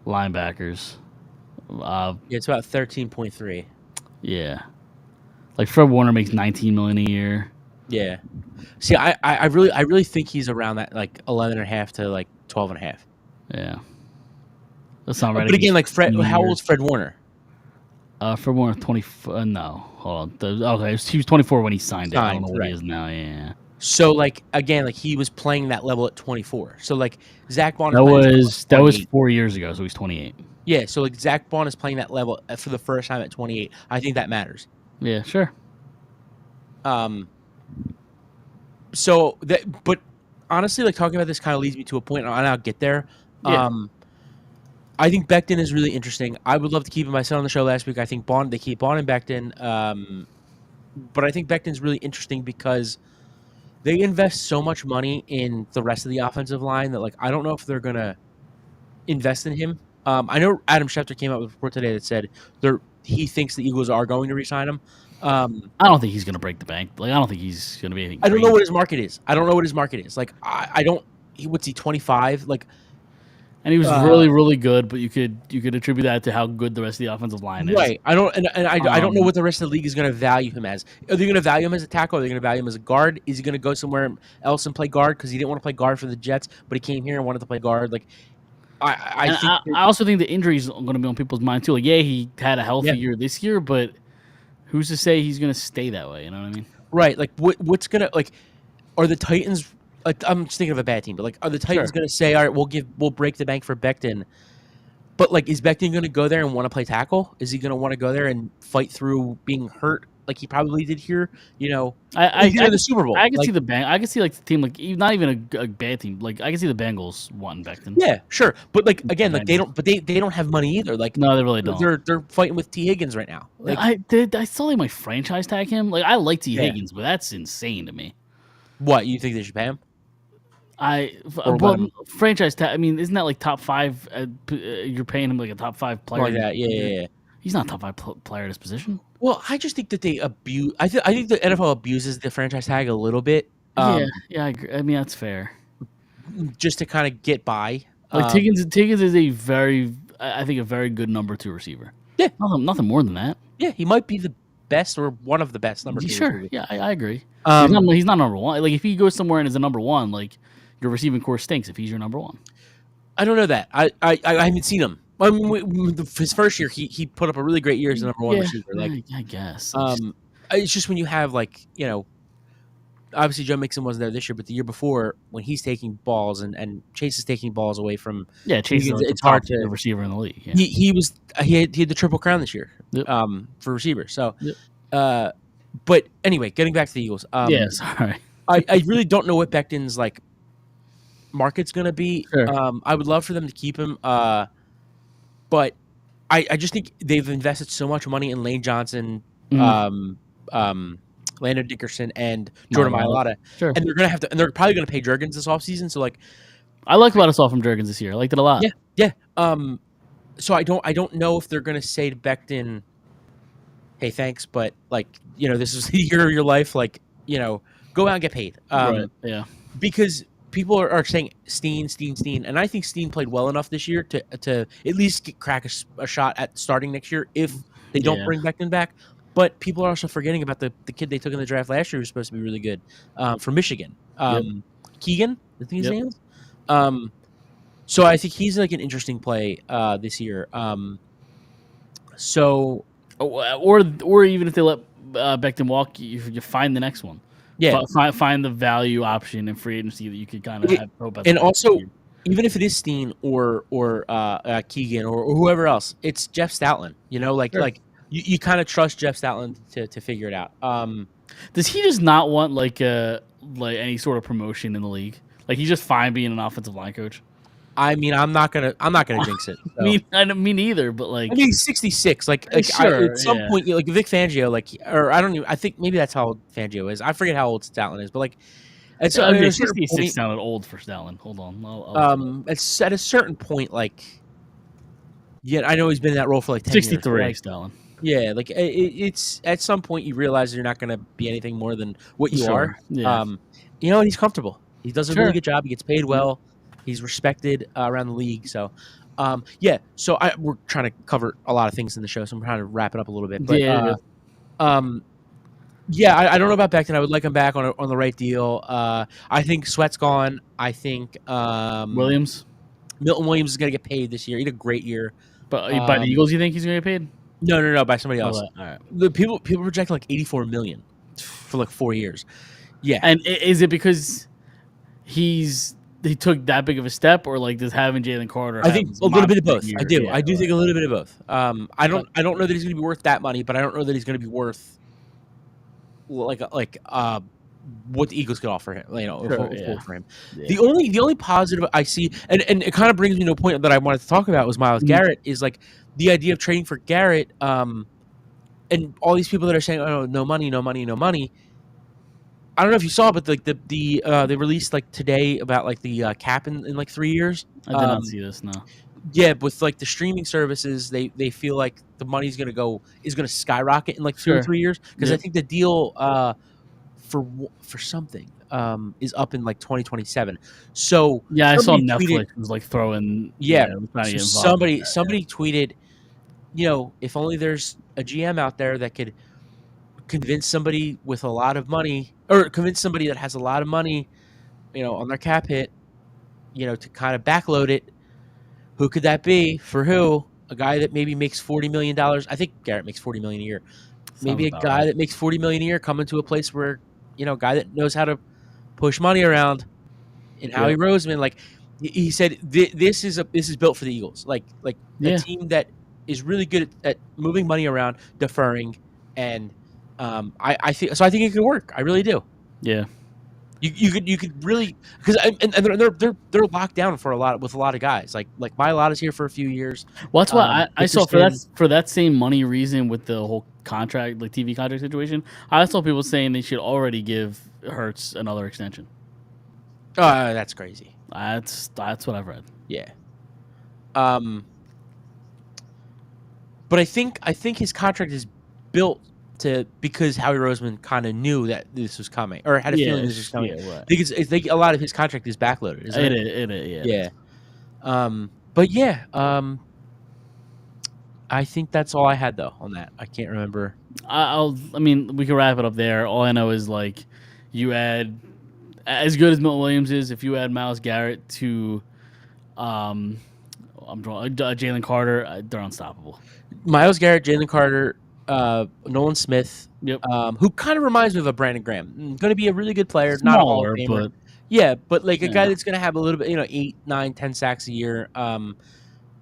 linebackers. It's about 13.3. Yeah, like Fred Warner makes 19 million a year. Yeah. See, I really think he's around that like 11 and a half to like 12 and a half. Yeah, that's not right. But again, like Fred, how old is Fred Warner? Fred Warner 20. No, hold on. Okay, he was 24 when he signed it. I don't know what he is now. Yeah. So like again, like he was playing that level at 24. So like Zach Bond is That playing was at 28. 4 years ago, so he's 28. Yeah, so like Zach Bond is playing that level for the first time at 28. I think that matters. Yeah, sure. So that, but honestly, like talking about this kind of leads me to a point, and I'll get there. Yeah. I think Becton is really interesting. I would love to keep him. I said on the show last week. I think they keep Bond and Becton. But I think Becton's really interesting because they invest so much money in the rest of the offensive line that like I don't know if they're gonna invest in him. I know Adam Schefter came out with a report today that said he thinks the Eagles are going to re-sign him. I don't think he's gonna break the bank. Like I don't think he's gonna be anything. I don't know crazy. what his market is. I don't know what his market is. Like I don't. What's he 25? Like, And he was really, really good, but you could attribute that to how good the rest of the offensive line is. right? I don't, and I don't know what the rest of the league is going to value him as. Are they going to value him as a tackle? Are they going to value him as a guard? Is he going to go somewhere else and play guard because he didn't want to play guard for the Jets, but he came here and wanted to play guard? Like, I also think the injuries are going to be on people's mind too. Like, yeah, he had a healthy Yeah. year this year, but who's to say he's going to stay that way? You know what I mean? right. Like, what's gonna like? Are the Titans? Like, I'm just thinking of a bad team, but like, are the Titans Sure. going to say, all right, we'll break the bank for Becton? But like, is Becton going to go there and want to play tackle? Is he going to want to go there and fight through being hurt like he probably did here? You know, I he did in the Super Bowl. I can Like, see I can see like the team, like not even a bad team. Like I can see the Bengals wanting Becton. yeah, sure, but like again, like Bengals. they don't have money either. Like, No, they really don't. they're fighting with T Higgins right now. Like, I saw they might franchise tag him. Like I like T Yeah. Higgins, but that's insane to me. what you think they should pay him? Or Well, let him- franchise tag. I mean, isn't that like top 5? You're paying him like a top 5 player. Like that? Yeah. He's not a top 5 player at his position. Well, I just think that they abuse. I think the NFL abuses the franchise tag a little bit. Yeah, I agree. I mean, that's fair. Just to kind of get by. Like Higgins is a very, I think, a very good number 2 receiver. Yeah. nothing more than that. Yeah, he might be the best or one of the best number 2. Sure. receivers. Yeah, I agree. Um, He's not number 1. Like if he goes somewhere and is a number 1, like your receiving core stinks if he's your number 1. I don't know that. I haven't seen him. I mean, his first year, he put up a really great year as the number 1 receiver. Like, I guess. it's just when you have like obviously Joe Mixon wasn't there this year, but the year before when he's taking balls and Chase is taking balls away from Chase is it's hard to the receiver in the league. Yeah. he had the Triple Crown this year Yep. for receivers. So, Yep. but anyway, getting back to the Eagles. Sorry. I really don't know what Becton's like market's gonna be. Sure. I would love for them to keep him. But I just think they've invested so much money in Lane Johnson, Landon Dickerson, and Jordan Mailata, Sure. and they're probably gonna pay Jurgens this offseason. So like, I liked what I saw from Jurgens this year. I liked it a lot. yeah. So I don't know if they're gonna say to Becton, "Hey, thanks, but like, this is the year of your life. Like, go out and get paid." Right. Yeah. Because people are saying Steen, and I think Steen played well enough this year to at least crack a shot at starting next year if they don't bring Becton back. But people are also forgetting about the kid they took in the draft last year who's supposed to be really good from Michigan. Keegan, I think his name is. So I think he's like an interesting play this year. Or even if they let Becton walk, you find the next one. Yeah, find the value option in free agency that you could kind of have hope about. And also, even if it is Steen or Keegan or whoever else, it's Jeff Stoutland. Sure. Like you kind of trust Jeff Stoutland to figure it out. Does he just not want like any sort of promotion in the league? Like he's just fine being an offensive line coach. I mean, I'm not gonna jinx it. So. Me neither. But like, I mean, he's 66. Like sure, at some point, like Vic Fangio, or I don't even. I think maybe that's how old Fangio is. I forget how old Stoutland is, but like, at a certain 66 point, sounded old for Stoutland. Hold on. it's at a certain point, like, I know he's been in that role for like 10 63 years. Stoutland. Yeah, like it's at some point you realize you're not going to be anything more than what you are. Yeah. And he's comfortable. He does a really good job. He gets paid well. He's respected around the league. So, So we're trying to cover a lot of things in the show, so I'm trying to wrap it up a little bit. But I don't know about Becton. I would like him back on the right deal. I think Sweat's gone. I think Milton Williams is going to get paid this year. He had a great year. But by the Eagles, you think he's going to get paid? No, by somebody else. All right. The people project like $84 million for like 4 years. Yeah. And is it because he took that big of a step, or like does having Jalen Carter? I Have think this a little bit of monster both. I year? do. Yeah, I do think a little bit of both. I Okay. don't know that he's going to be worth that money, but I don't know that he's going to be worth what the Eagles could offer him. Sure, yeah. For him. Yeah. The only positive I see, and it kind of brings me to a point that I wanted to talk about was Miles Mhm. Garrett. Is like the idea of trading for Garrett. And all these people that are saying, "Oh, no money, no money, no money." I don't know if you saw, but like they released like today about like the cap in like 3 years. I did not see this. No. Yeah, with like the streaming services, they feel like the money's gonna skyrocket in like 2 or 3 years because I Yep. think the deal for something is up in like 2027. So Yeah, I saw somebody Netflix tweeted, was like throwing. yeah. Yeah, was trying to So get involved with that. somebody tweeted, if only there's a GM out there that could convince somebody with a lot of money or convince somebody that has a lot of money, on their cap hit, to kind of backload it. Who could that be? For who? A guy that maybe makes $40 million. I think Garrett makes $40 million a year. Sounds Maybe a about guy right. that makes $40 million a year coming to a place where, a guy that knows how to push money around. And Howie Yep. Roseman, like he said, this is built for the Eagles. Like a Yeah. team that is really good at moving money around, deferring, and I think so. I think it could work. I really do. Yeah. You could really because and they're locked down for with a lot of guys like Mailata's here for a few years. Well, that's why I saw Dickerson. for that same money reason with the whole contract, like TV contract situation. I saw people saying they should already give Hurts another extension. That's crazy. That's what I've read. Yeah. But I think his contract is built because Howie Roseman kind of knew that this was coming or had a feeling this was coming. Yeah, right. I think I think a lot of his contract is backloaded, isn't it? It is, yeah. Yeah. But yeah, I think that's all I had though on that. I can't remember. I mean, we can wrap it up there. All I know is like you add as good as Milton Williams is. If you add Myles Garrett to, I'm drawing Jalen Carter, they're unstoppable. Myles Garrett, Jalen Carter, Nolan Smith, Yep. who kind of reminds me of a Brandon Graham. Going to be a really good player, not a Hall Smaller, of Famer. but Yeah, but like a Yeah. guy that's going to have a little bit, 8, 9, 10 sacks a year.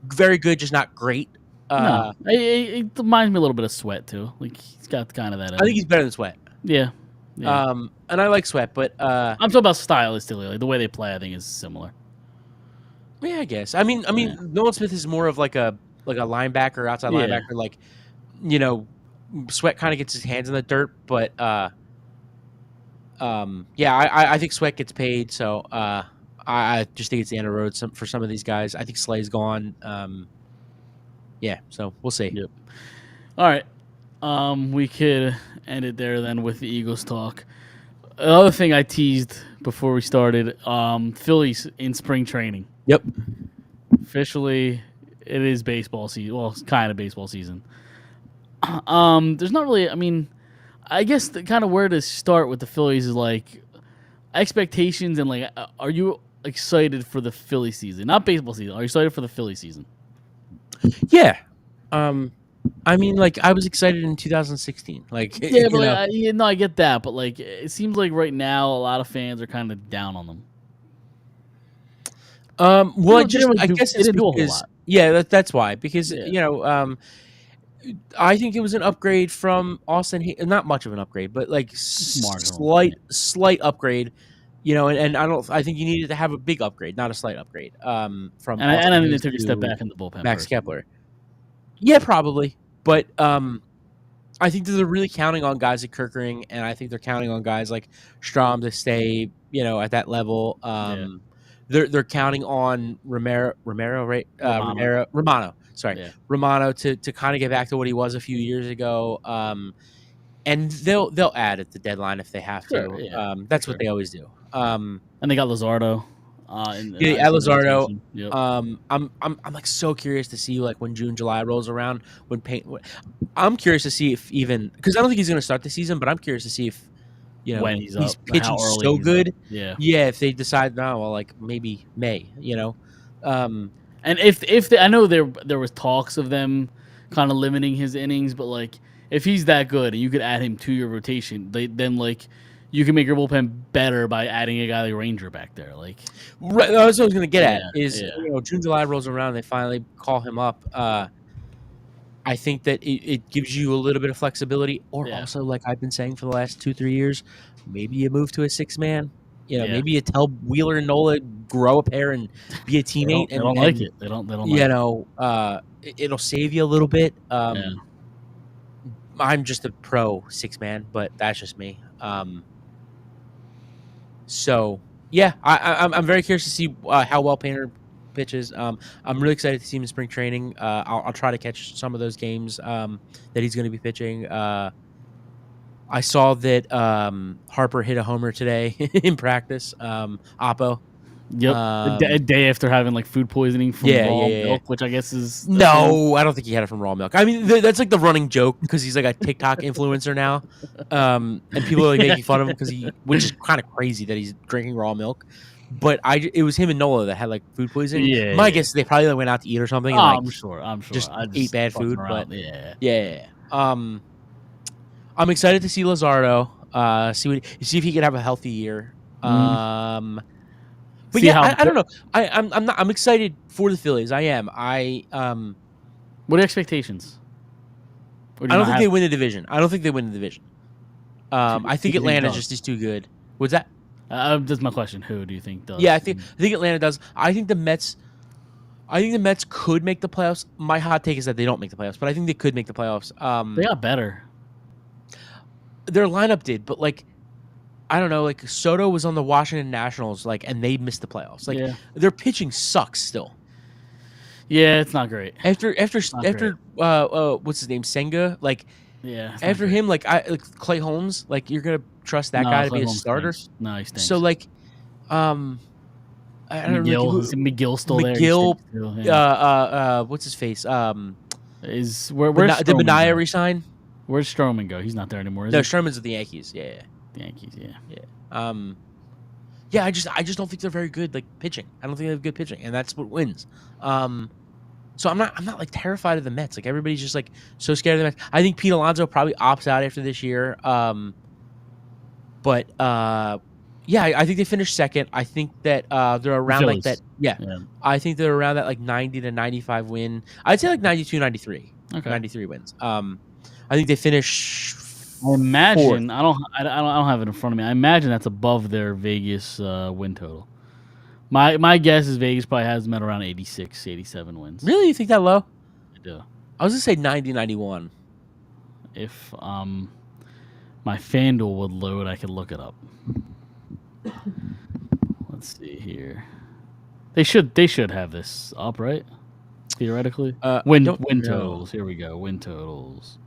Very good, just not great. no, it reminds me a little bit of Sweat too. Like he's got kind of that. I think he's better than Sweat. Yeah. And I like Sweat, but I'm talking about stylistically, like the way they play. I think is similar. yeah, I guess. I mean, Yeah. Nolan Smith is more of like a linebacker, outside Yeah. linebacker. Like, Sweat kind of gets his hands in the dirt, but yeah, I think Sweat gets paid, so I just think it's the end of the road for some of these guys. I think Slay's gone. Yeah, so we'll see. Yep. All right. We could end it there then with the Eagles talk. Another thing I teased before we started, Phillies in spring training. Yep. Officially, it is baseball season. Well, it's kind of baseball season. There's not really. I mean, I guess the kind of where to start with the Phillies is like expectations and like, are you excited for the Philly season? Not baseball season. Are you excited for the Philly season? Yeah. I mean, like I was excited in 2016. Like, Yeah, but I get that. But like, it seems like right now a lot of fans are kind of down on them. well, They didn't I do- guess they it's didn't do a whole because lot. yeah, that's why because Yeah. I think it was an upgrade from Austin. Not much of an upgrade, but like marginal, slight upgrade. And I think you needed to have a big upgrade, not a slight upgrade. From And I Austin think they Hayes took a step to back in the bullpen. Max personally. Kepler. Yeah, probably, but I think that they're really counting on guys like Kirkering, and I think they're counting on guys like Strom to stay, at that level. They're counting on Romano, right? Romano. Sorry, Yeah. Romano to kind of get back to what he was a few years ago. And they'll add at the deadline if they have to. Sure, yeah, That's for what they always do. And they got Lazardo. Yeah, Luzardo. Yep. I'm like so curious to see like when June, July rolls around when I'm curious to see if even because I don't think he's going to start the season, but I'm curious to see if When he's up, pitching how early so he's good. up. Yeah. Yeah, if they decide no, well, like maybe May. And if they, I know there was talks of them kind of limiting his innings, but like if he's that good and you could add him to your rotation, then like you can make your bullpen better by adding a guy like Ranger back there. Like, Right, that's what I was going to get at. Yeah, Is yeah. June, July rolls around, they finally call him up. I think that it gives you a little bit of flexibility, or Yeah. also, like I've been saying for the last 2-3 years, maybe you move to a 6-man. Yeah. Maybe you tell Wheeler and Nola grow a pair and be a teammate. They don't like it. They don't. It'll save you a little bit. Yeah. I'm just a pro 6-man, but that's just me. So yeah, I'm very curious to see how well Painter pitches. I'm really excited to see him in spring training. I'll try to catch some of those games that he's going to be pitching. I saw that Harper hit a homer today in practice. Oppo. Yep. A day after having like food poisoning from raw milk, which I guess is no. I don't think he had it from raw milk. I mean, that's like the running joke because he's like a TikTok influencer now, and people are like making fun of him which is kind of crazy that he's drinking raw milk. But it was him and Nola that had like food poisoning. Yeah, My guess is they probably went out to eat or something. And, I'm sure. Just ate bad food. Around. But yeah. I'm excited to see Lazardo. See if he can have a healthy year. But I don't know. I'm excited for the Phillies. I am. What are your expectations? I don't think they win the division. I think Atlanta just is too good. What's that? That's my question. Who do you think does? Yeah, I think Atlanta does. I think the Mets could make the playoffs. My hot take is that they don't make the playoffs, but I think they could make the playoffs. They got better. Their lineup did, but like I don't know, like Soto was on the Washington Nationals, like, and they missed the playoffs. Like their pitching sucks still. Yeah, it's not great. After what's his name, Senga, like after him, like Clay Holmes, like you're gonna trust that guy to be a starter? Stinks. No, he stinks. So like, I don't know. McGill still McGill, there. What's his face? Is where's did Manaea resign? Where's Stroman go? He's not there anymore. No, Sherman's with the Yankees. Yeah. The Yankees. Yeah. Yeah. I just don't think they're very good, like pitching. I don't think they have good pitching, and that's what wins. So I'm not like terrified of the Mets. Like everybody's just like so scared of the Mets. I think Pete Alonso probably opts out after this year. But I think they finished second. I think that they're around like that. Yeah. I think they're around that like 90 to 95 win. I'd say like 92, 93. Okay. 93 wins. I think they finish. I imagine. Fourth. I don't have it in front of me. I imagine that's above their Vegas win total. My guess is Vegas probably has them at around 86, 87 wins. Really? You think that low? I do. I was gonna say 90, 91. If my FanDuel would load, I could look it up. Let's see here. They should have this up, right? Theoretically. Win totals. Here we go. Win totals.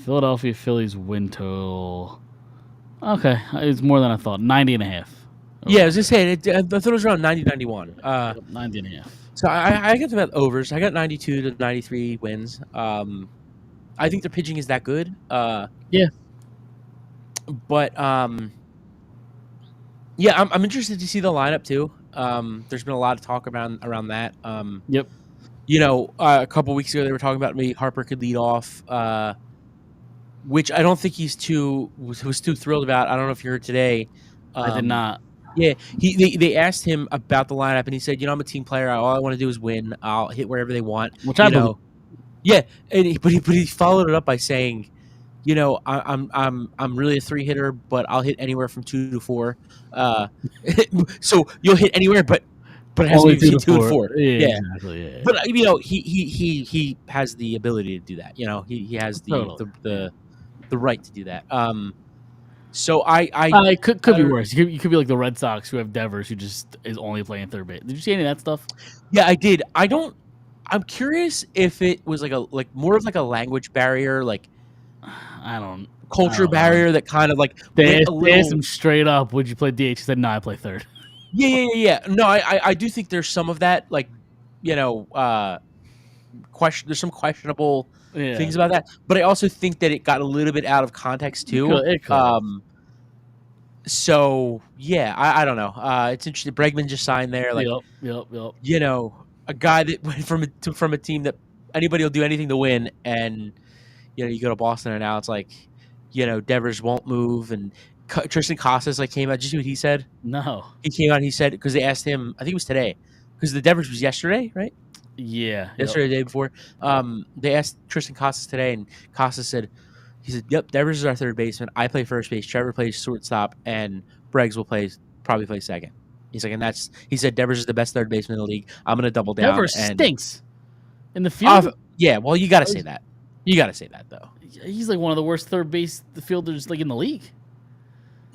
Philadelphia Phillies win total. Okay, it's more than I thought. 90.5. Yeah, I was just saying. I thought it was around 90, 91. 90.5. So I got them at overs. I got 92 to 93 wins. I think their pitching is that good. Yeah. But I'm interested to see the lineup too. There's been a lot of talk around that. Yep. A couple weeks ago they were talking about maybe Harper could lead off, which I don't think was too thrilled about. I don't know if you heard today. I did not. Yeah, they asked him about the lineup, and he said, "I'm a team player. All I want to do is win. I'll hit wherever they want." Which I believe. Yeah, but he followed it up by saying, I'm really a 3-hitter, but I'll hit anywhere from 2 to 4. So you'll hit anywhere, but it has to be 2 and 4. Yeah, exactly. Yeah. But he has the ability to do that. He has the right to do that. So it could be worse. You could be like the Red Sox who have Devers who just is only playing third base. Did you see any of that stuff? Yeah, I did. I'm curious if it was like more of like a language barrier, like culture barrier that kind of like they asked him straight up, "Would you play DH?" He said, "No, I play third." Yeah. No, I do think there's some of that, like there's some questionable things about that, but I also think that it got a little bit out of context too. It could. So yeah, I don't know. It's interesting. Bregman just signed there. Like, yep. A guy that went from a team that anybody will do anything to win, and you go to Boston, and now it's like, Devers won't move, and Tristan Casas came out. Did you see what he said? No. He came out. He said because they asked him. I think it was today because the Devers was yesterday, right? Yeah. Yesterday, the day before. They asked Tristan Casas today, and Casas said, he said, "Yep, Devers is our third baseman. I play first base. Trevor plays shortstop, and Breggs will probably play second." He's like, and he said Devers is the best third baseman in the league. I'm gonna double down. Devers and stinks in the field. yeah, well, you got to say that. You got to say that though. He's like one of the worst third base fielders like in the league.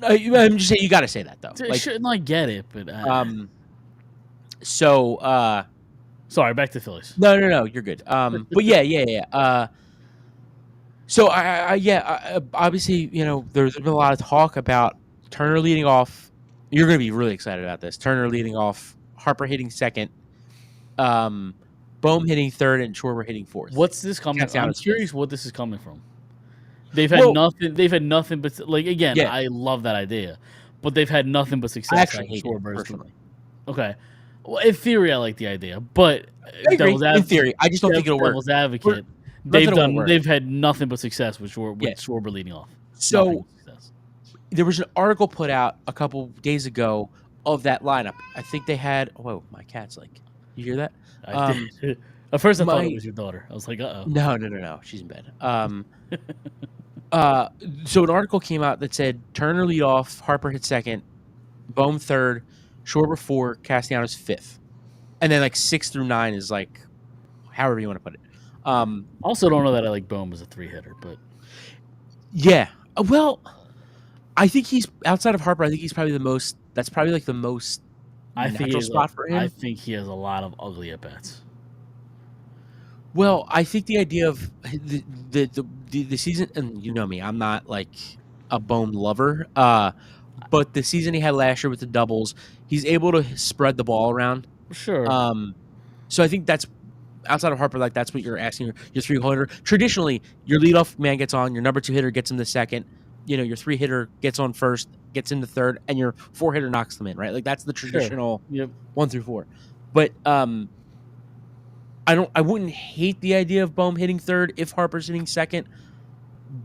I'm just saying you got to say that though. Like, I get it, but sorry, back to Phillies. No, you're good. But yeah. So obviously, there's been a lot of talk about Turner leading off. You're going to be really excited about this. Turner leading off, Harper hitting second, Bohm hitting third, and Schwarber hitting fourth. What's this coming from? I'm curious what this is coming from. They've had nothing but again. Yeah. I love that idea, but they've had nothing but success. I actually hate it, personally. Okay, well, in theory, I like the idea, but I agree. In theory, I just don't think it'll work. Devil's advocate, they've had nothing but success with Schwarber leading off. So there was an article put out a couple days ago of that lineup. I think they had. Whoa, my cat's like. You hear that? I did. At first, I thought it was your daughter. I was like, uh oh. No. She's in bed. So an article came out that said Turner lead off, Harper hit second, Bohm third, Schwarber fourth, Castellanos fifth, and then 6 through 9 is however you want to put it. Also, don't know that I like Bohm as a 3-hitter, but yeah. Well, I think he's outside of Harper. I think he's probably the most. That's probably the most natural spot for him. I think he has a lot of ugly at bats. Well, I think the idea of the season, and you know me, I'm not a Bohm lover, but the season he had last year with the doubles, he's able to spread the ball around. Sure. So I think that's outside of Harper, that's what you're asking your 3-hitter. Traditionally, your leadoff man gets on, your number 2 hitter gets into second, your 3-hitter gets on first, gets into third, and your 4-hitter knocks them in, right? That's the traditional 1 through 4. But I wouldn't hate the idea of Bohm hitting third if Harper's hitting second,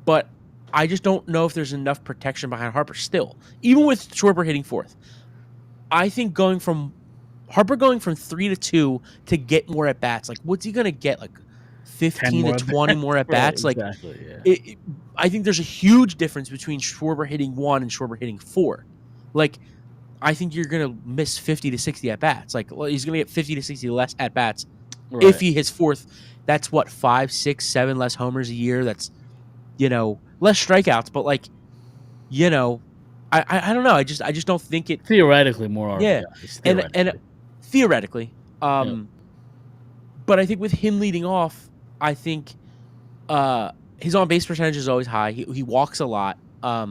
but I just don't know if there's enough protection behind Harper still. Even with Schwarber hitting fourth. I think Harper going from 3 to 2 to get more at bats, what's he gonna get? 15 to 20 more at bats? Right, exactly, yeah. I think there's a huge difference between Schwarber hitting 1 and Schwarber hitting 4. I think you're gonna miss 50 to 60 at bats. He's gonna get 50 to 60 less at bats. Right. If he hits fourth, that's 5, 6, 7 less homers a year. That's less strikeouts, but I don't know. I just don't think it theoretically more. Yeah, and theoretically, but I think with him leading off, I think his on base percentage is always high. He walks a lot. I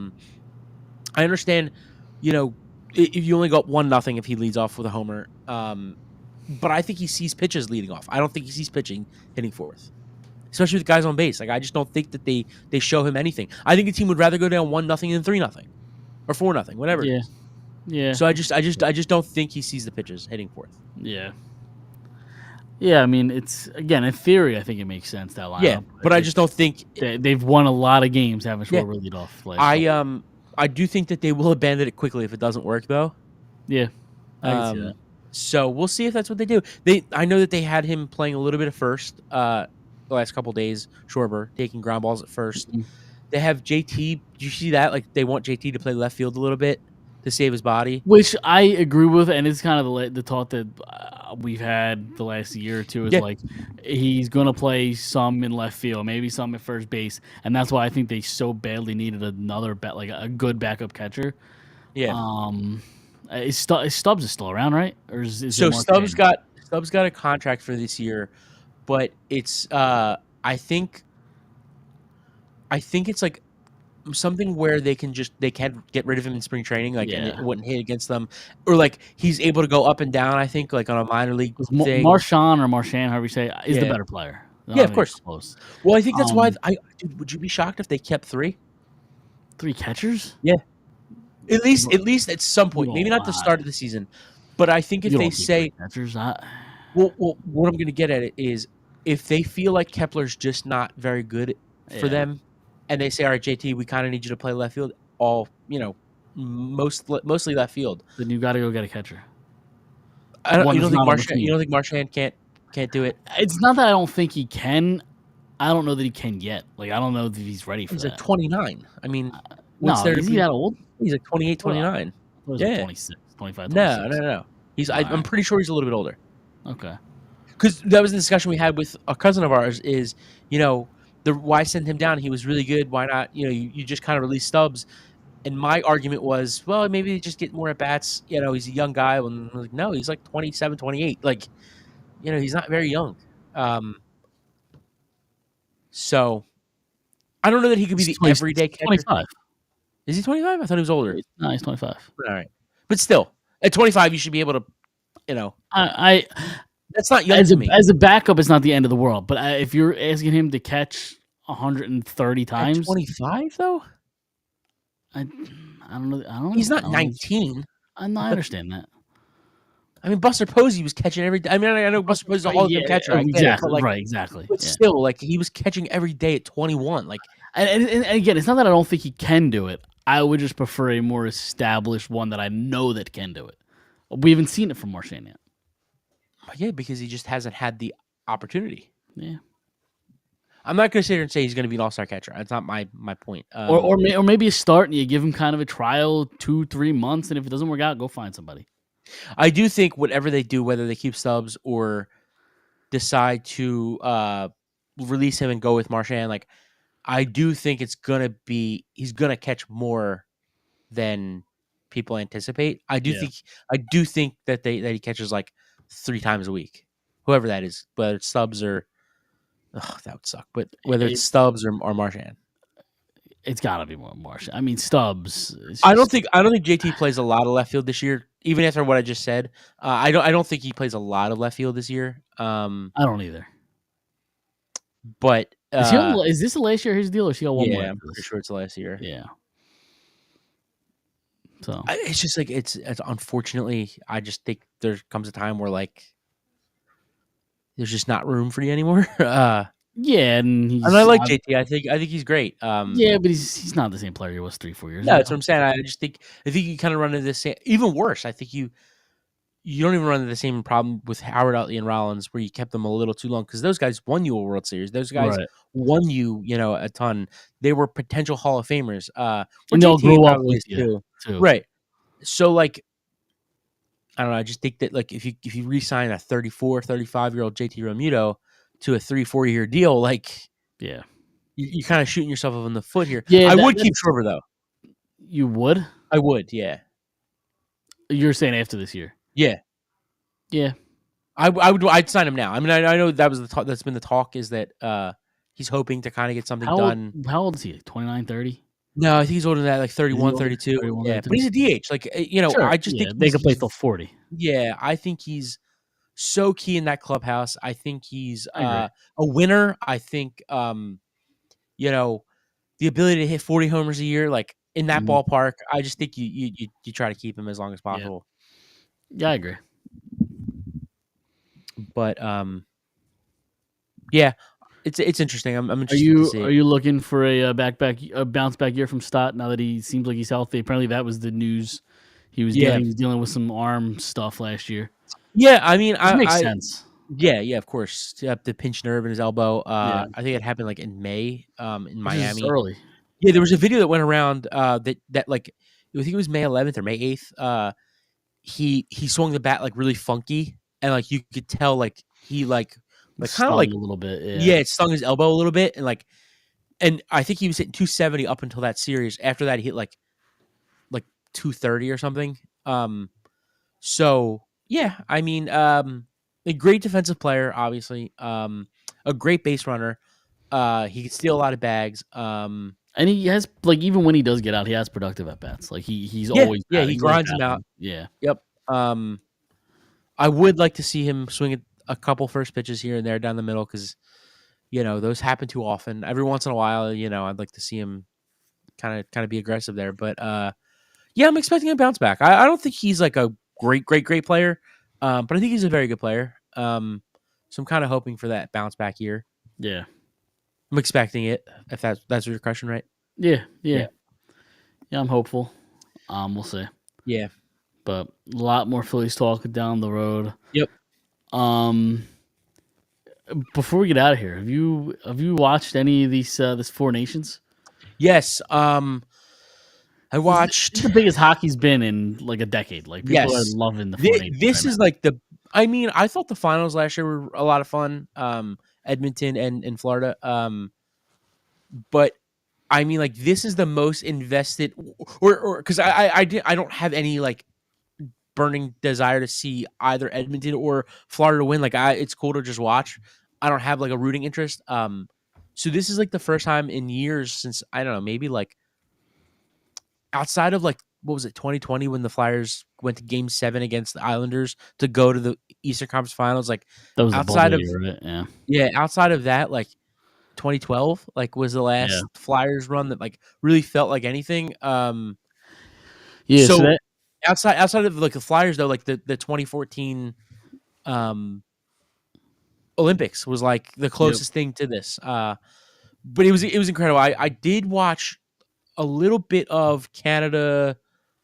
understand, if you only got 1-0 if he leads off with a homer. But I think he sees pitches leading off. I don't think he sees pitching hitting fourth, especially with guys on base. I just don't think that they show him anything. I think the team would rather go down 1-0 than 3-0 or 4-0, whatever. Yeah, yeah. So I just don't think he sees the pitches hitting fourth. Yeah. Yeah, I mean, it's again in theory, I think it makes sense that lineup. Yeah, but I just don't think they've won a lot of games having Schwarber lead off. I do think that they will abandon it quickly if it doesn't work, though. Yeah, I can see that. So we'll see if that's what they do. I know that they had him playing a little bit at first the last couple days. Schwarber taking ground balls at first. Mm-hmm. They have JT. Do you see that? They want JT to play left field a little bit to save his body, which I agree with, and it's kind of the thought that we've had the last year or two is he's going to play some in left field, maybe some at first base, and that's why I think they so badly needed another a good backup catcher. Yeah. Stubbs is still around, right? Or is so Stubbs got a contract for this year, but it's I think it's something where they can get rid of him in spring training, and it wouldn't hit against them, or he's able to go up and down. I think on a minor league thing. Marchand, however you say, is the better player. Yeah, of course. Close. Well, I think that's why. Would you be shocked if they kept 3 catchers? Yeah. At least at some point, maybe not the start of the season, but I think if they say, well, what I'm going to get at it is if they feel like Kepler's just not very good for them, and they say, all right, JT, we kind of need you to play left field, mostly left field. Then you got to go get a catcher. You One don't that's think not on the Marchand? You team. don't think Marchand can't do it? It's not that I don't think he can. I don't know that he can yet. Like I don't know if he's ready for He's like that. 29. I mean, what's No, there to is he be? that old? He's like 28, Hold on. 29. He was like Yeah. 26, 25, No, 26. no, no. All I'm right. pretty sure he's a little bit older. Okay. Because that was the discussion we had with a cousin of ours. Is why send him down? He was really good. Why not? You just kind of release Stubbs. And my argument was, well, maybe they just get more at bats. He's a young guy. When like, no, he's like 27, 28. Like, he's not very young. So I don't know that he could be He's the 26, everyday catcher. 25. Is he 25? I thought he was older. No, he's 25. All right, but still, at 25, you should be able to. I That's not young to me. as a backup, it's not the end of the world. But if you're asking him to catch 130 At times, 25 though, I don't know. I don't know. he's not I don't know. 19. I understand that. I mean, Buster Posey was catching every day. I mean, I know Buster Posey's a Hall of Fame catcher. I get it, exactly. but like, Right. Exactly. but Yeah. still, like, he was catching every day at 21. Like, And again, it's not that I don't think he can do it. I would just prefer a more established one that I know that can do it. We haven't seen it from Marchand yet. yeah, because he just hasn't had the opportunity. Yeah. I'm not going to sit here and say he's going to be an all-star catcher. That's not my point. Or maybe a start and you give him kind of a trial 2-3 months, and if it doesn't work out, go find somebody. I do think whatever they do, whether they keep Stubbs or decide to release him and go with Marchand, like, I do think he's gonna catch more than people anticipate. I do think that he catches like 3 times a week, whoever that is, whether it's Stubbs or that would suck, but whether it's Stubbs or Marchand. It's got to be more Marchand. I mean, Stubbs. I don't think JT plays a lot of left field this year. Even after what I just said, I don't think he plays a lot of left field this year. I don't either. But is this the last year of his deal, or is he got one more? Yeah, I'm pretty sure it's the last year. Yeah. So It's just like it's unfortunately, I just think there comes a time where like there's just not room for you anymore. yeah, and I like JT. I think he's great. Yeah, but he's not the same player he was 3-4 years No, ago. that's what I'm saying. I think you kind of run into the same. Even worse, I think you don't even run into the same problem with Howard, Utley, and Rollins, where you kept them a little too long, because those guys won you a World Series. Those guys won you, a ton. They were potential Hall of Famers. And they'll grow up with you too. Right. So like, I don't know. I just think that like if you re-sign a 34, 35-year-old JT Realmuto to a 3-4 year deal, like, yeah, you're kind of shooting yourself in the foot here. Yeah, I would keep Schwarber though. You would? I would. Yeah. You're saying after this year? Yeah. Yeah. I'd sign him now. I mean, I know that was the talk, that's been the talk, is that he's hoping to kind of get something done. How old is he? 29, 30? No, I think he's older than that, like 31, 32. 31, yeah, 32. But he's a DH. Like, Sure. I just think they could play till 40. Yeah, I think he's so key in that clubhouse. I think he's a winner. I think the ability to hit 40 homers a year, like in that ballpark. I just think you try to keep him as long as possible. Yeah, I agree. But yeah, it's interesting. I'm interested to see. Are you looking for a bounce back year from Stott now that he seems like he's healthy? Apparently, that was the news. He was dealing with some arm stuff last year. Yeah, I mean, it makes sense. Yeah, of course. The pinched nerve in his elbow. I think it happened like in May, in Miami. Early. Yeah, there was a video that went around that like, I think it was May 11th or May 8th. He swung the bat like really funky, and like you could tell like he like kind of like a little bit. Yeah, it stung his elbow a little bit, and I think he was hitting 270 up until that series. After that, he hit like 230 or something. So yeah, I mean, a great defensive player, obviously. A great base runner. He can steal a lot of bags. And he has, like, even when he does get out, he has productive at bats. Like he's always he grinds them out. Yeah. Yep. I would like to see him swing a couple first pitches here and there down the middle, because those happen too often. Every once in a while, I'd like to see him kind of be aggressive there. But yeah, I'm expecting a bounce back. I don't think he's like a great player, but I think he's a very good player. So I'm kind of hoping for that bounce back year. Yeah. I'm expecting it, if that's your question, right? Yeah, I'm hopeful. We'll see. Yeah. But a lot more Phillies talk down the road. Yep. Before we get out of here, have you watched any of these this Four Nations? Yes. I This is watched. the biggest hockey's been in like a decade. Like people are Yes. loving the Four Nations This right is now. like the. I mean, I thought the finals last year were a lot of fun. Edmonton and Florida. But I mean, like this is the most invested, or because I don't have any like burning desire to see either Edmonton or Florida win. Like it's cool to just watch. I don't have like a rooting interest. So this is like the first time in years since I don't know, maybe like outside of like what was it 2020 when the Flyers went to Game 7 against the Islanders to go to the Eastern Conference Finals. Like That was a outside bubble of year, right? Yeah. outside of that, like 2012 like was the Yeah. last Flyers run that like really felt like anything. Yeah. So So that outside of like the Flyers though, like the 2014 Olympics was like the yep. closest thing to this. But it was incredible. I did watch a little bit of Canada.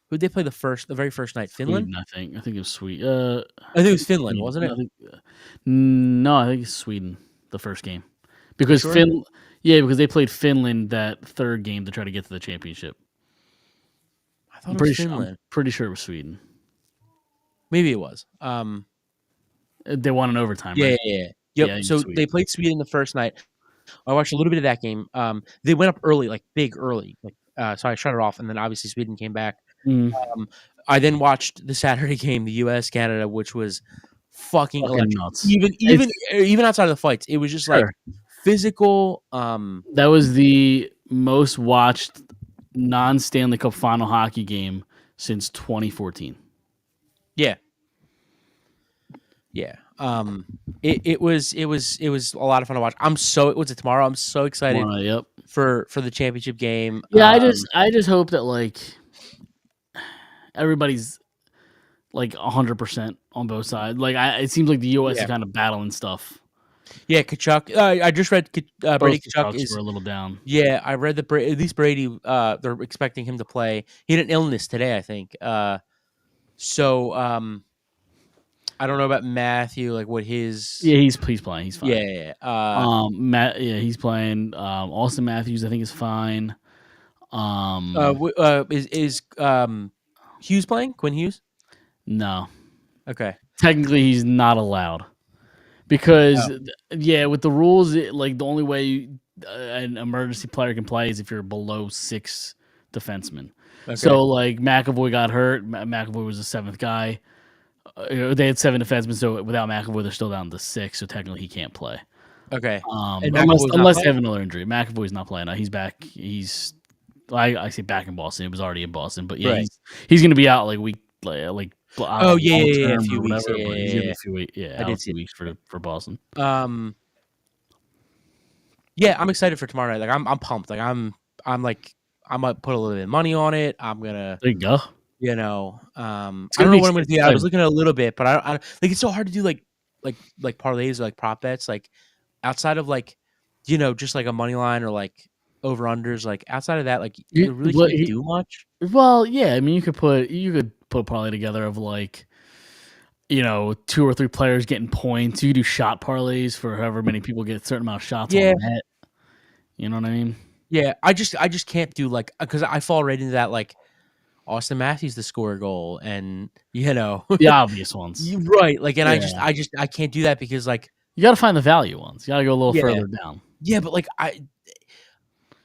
Who did they play the very first night? Finland? Sweden, I think. I think it was Sweden. I think it was Finland, Sweden. wasn't No, it? no, I think it's Sweden. The first game, because sure? because they played Finland that third game to try to get to the championship. I thought it was Finland. I'm pretty sure it was Sweden. Maybe it was. They won in overtime, Yeah, right? yeah, yeah. Yeah, Yep. I think So it's Sweden. they played Sweden the first night. I watched a little bit of that game. They went up early, like big early. Like so I shut it off, and then obviously Sweden came back. Mm. I then watched the Saturday game, the U.S. Canada, which was fucking electric. Nuts. Even outside of the fights, it was just like physical. That was the most watched non-Stanley Cup final hockey game since 2014. Yeah. Yeah. It was a lot of fun to watch. Was it tomorrow? I'm so excited Yep. for the championship game. Yeah, I just hope that like everybody's like 100% on both sides. Like it seems like the U.S. is kind of battling stuff. Yeah, Kachuk. I just read Brady Kachuk were a little down. Yeah, I read that at least Brady. They're expecting him to play. He had an illness today, I think. So I don't know about Matthew. Like what his. Yeah, he's playing. He's fine. Yeah. Matt. Yeah, he's playing. Austin Matthews, I think, is fine. Is Hughes playing? Quinn Hughes? No. Okay. Technically, he's not allowed because with the rules, like the only way an emergency player can play is if you're below 6 defensemen. Okay. So like McAvoy got hurt. McAvoy was the 7th guy. They had 7 defensemen, so without McAvoy, they're still down to 6. So technically, he can't play. Okay. Unless they have another injury. McAvoy's not playing. No, he's back. I say back in Boston. It was already in Boston, but yeah, he's going to be out like week a few weeks. A few weeks. Yeah, I did see weeks for Boston. Yeah, I'm excited for tomorrow night. Like I'm pumped. Like I'm like I might put a little bit of money on it. I'm gonna. There you go. You know, I don't know what I'm gonna do. I was looking at a little bit, but I like it's so hard to do like parlays or like prop bets like outside of like just like a money line or like over unders. Like outside of that, like you really can't do much. Well, yeah, I mean you could put parlay together of like 2 or 3 players getting points. You could do shot parlays for however many people get a certain amount of shots on net. You know what I mean? Yeah, I just can't do like because I fall right into that like Austin Matthews to score a goal and the obvious ones. Right. Like and I can't do that because like you got to find the value ones. You got to go a little further down. Yeah, but like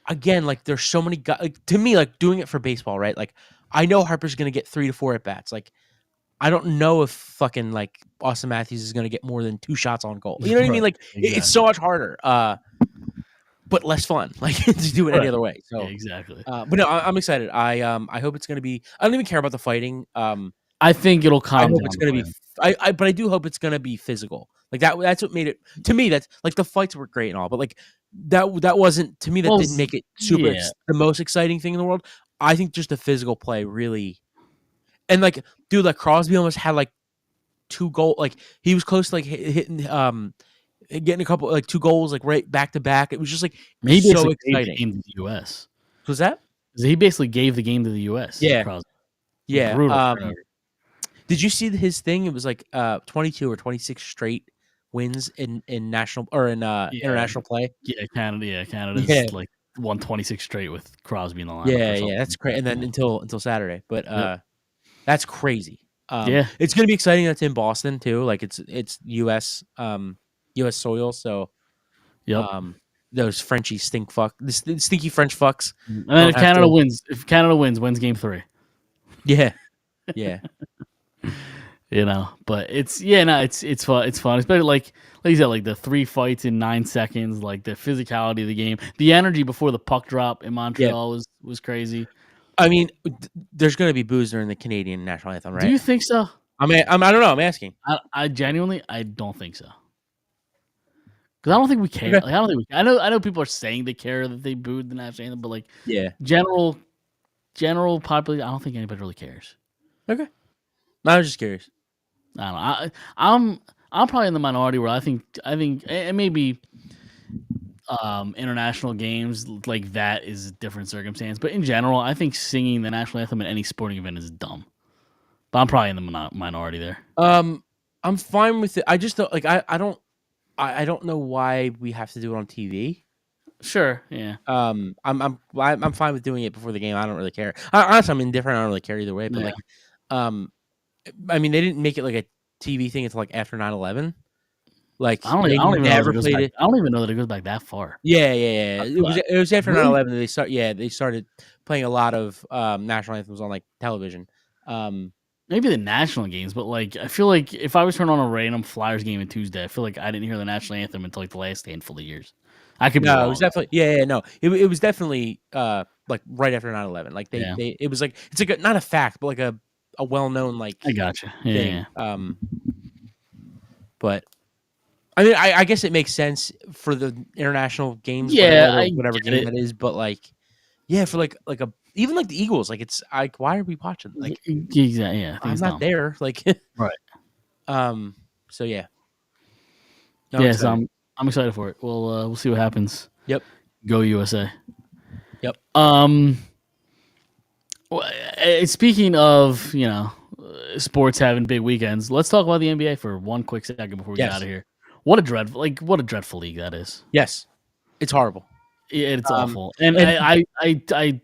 again, like there's so many guys like, to me like doing it for baseball, right? Like I know Harper's going to get 3 to 4 at bats. Like I don't know if fucking like Austin Matthews is going to get more than 2 shots on goal. You know what I mean? Like it's so much harder. But less fun, like to do it any other way. So exactly. But no, I'm excited. I hope it's going to be. I don't even care about the fighting. I think it'll calm. I hope it's going to be. But I do hope it's going to be physical. Like that. That's what made it to me. That's like the fights were great and all, but like that wasn't to me. That didn't make it super. The most exciting thing in the world. I think just the physical play really. And like, dude, like Crosby almost had like 2 goals. Like he was close to like hitting getting a couple like 2 goals like right back to back. It was just like maybe so exciting. Gave the game to the U.S. Was that? He basically gave the game to the U.S. Yeah. Crosby. Yeah. Brutal turnover. Did you see his thing? It was like 22 or 26 straight wins in national or in Yeah, international play. yeah, Canada. Yeah, Canada's Yeah. like won 26 straight with Crosby in the lineup or Yeah, something yeah, that's like crazy. that. And then Yeah. until Saturday, but Yep. that's crazy. Yeah. It's gonna be exciting. That's in Boston too. Like it's U.S. soil. So Yep. um, those Frenchie the stinky French fucks And then don't have to. If Canada wins game 3. Yeah, yeah, But it's fun. It's fun. Especially like you said, like the 3 fights in 9 seconds, like the physicality of the game, the energy before the puck drop in yeah. Montreal was crazy. I mean, there's gonna be booze during the Canadian national anthem, Do right? you think so? I don't know. I'm asking. I genuinely I don't think so. Because I don't think we care. Okay. Like I don't think we. I know people are saying they care that they booed the national anthem, but like Yeah. general population, I don't think anybody really cares. Okay. I was just curious. I don't know. I'm probably in the minority where I think and maybe international games like that is a different circumstance, but in general, I think singing the national anthem at any sporting event is dumb. But I'm probably in the minority there. I'm fine with it. I just don't like. I don't know why we have to do it on TV. Sure, yeah, I'm fine with doing it before the game. I don't really care. Honestly, I'm indifferent. I don't really care either way. But yeah. like, I mean, they didn't make it like a TV thing until like after 9/11. Like they I don't even know never that it goes played back. it. I don't even know that it goes back that far. Yeah, yeah, yeah. It was after Really? 9/11 that they started playing a lot of national anthems on like television. Maybe the national games, but like I feel like if I was turning on a random Flyers game on Tuesday, I feel like I didn't hear the national anthem until like the last handful of years. I could be No, it wrong. was definitely yeah, no. It was definitely like right after 9/11. Like Yeah. they it was like it's like not a fact, but like a well-known like I gotcha. Yeah, thing. yeah. But I mean I guess it makes sense for the international games, Yeah, I whatever get game it. that is, but like yeah, for like a even like the Eagles, like it's like why are we watching? Like Exactly. Yeah, I think I'm it's not dumb. there. Like Right. so yeah. No, I'm Yeah, so excited. I'm excited for it. We'll see what happens. Yep. Go USA. Yep. Speaking of sports having big weekends, let's talk about the NBA for one quick second before we get Yes. out of here. What a dreadful league that is. Yes. It's horrible. It's awful. And and I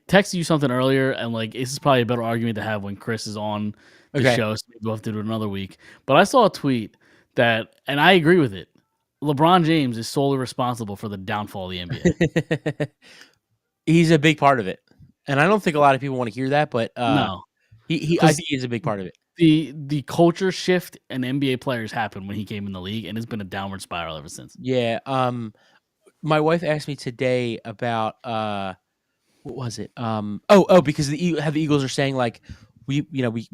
texted you something earlier, and like this is probably a better argument to have when Chris is on the Okay. show. So maybe we'll have to do it another week. But I saw a tweet and I agree with it. LeBron James is solely responsible for the downfall of the NBA. He's a big part of it. And I don't think a lot of people want to hear that, but No, I think he's a big part of it. the culture shift and NBA players happened when he came in the league, and it's been a downward spiral ever since. Yeah. My wife asked me today about what was it? Because the Eagles are saying like we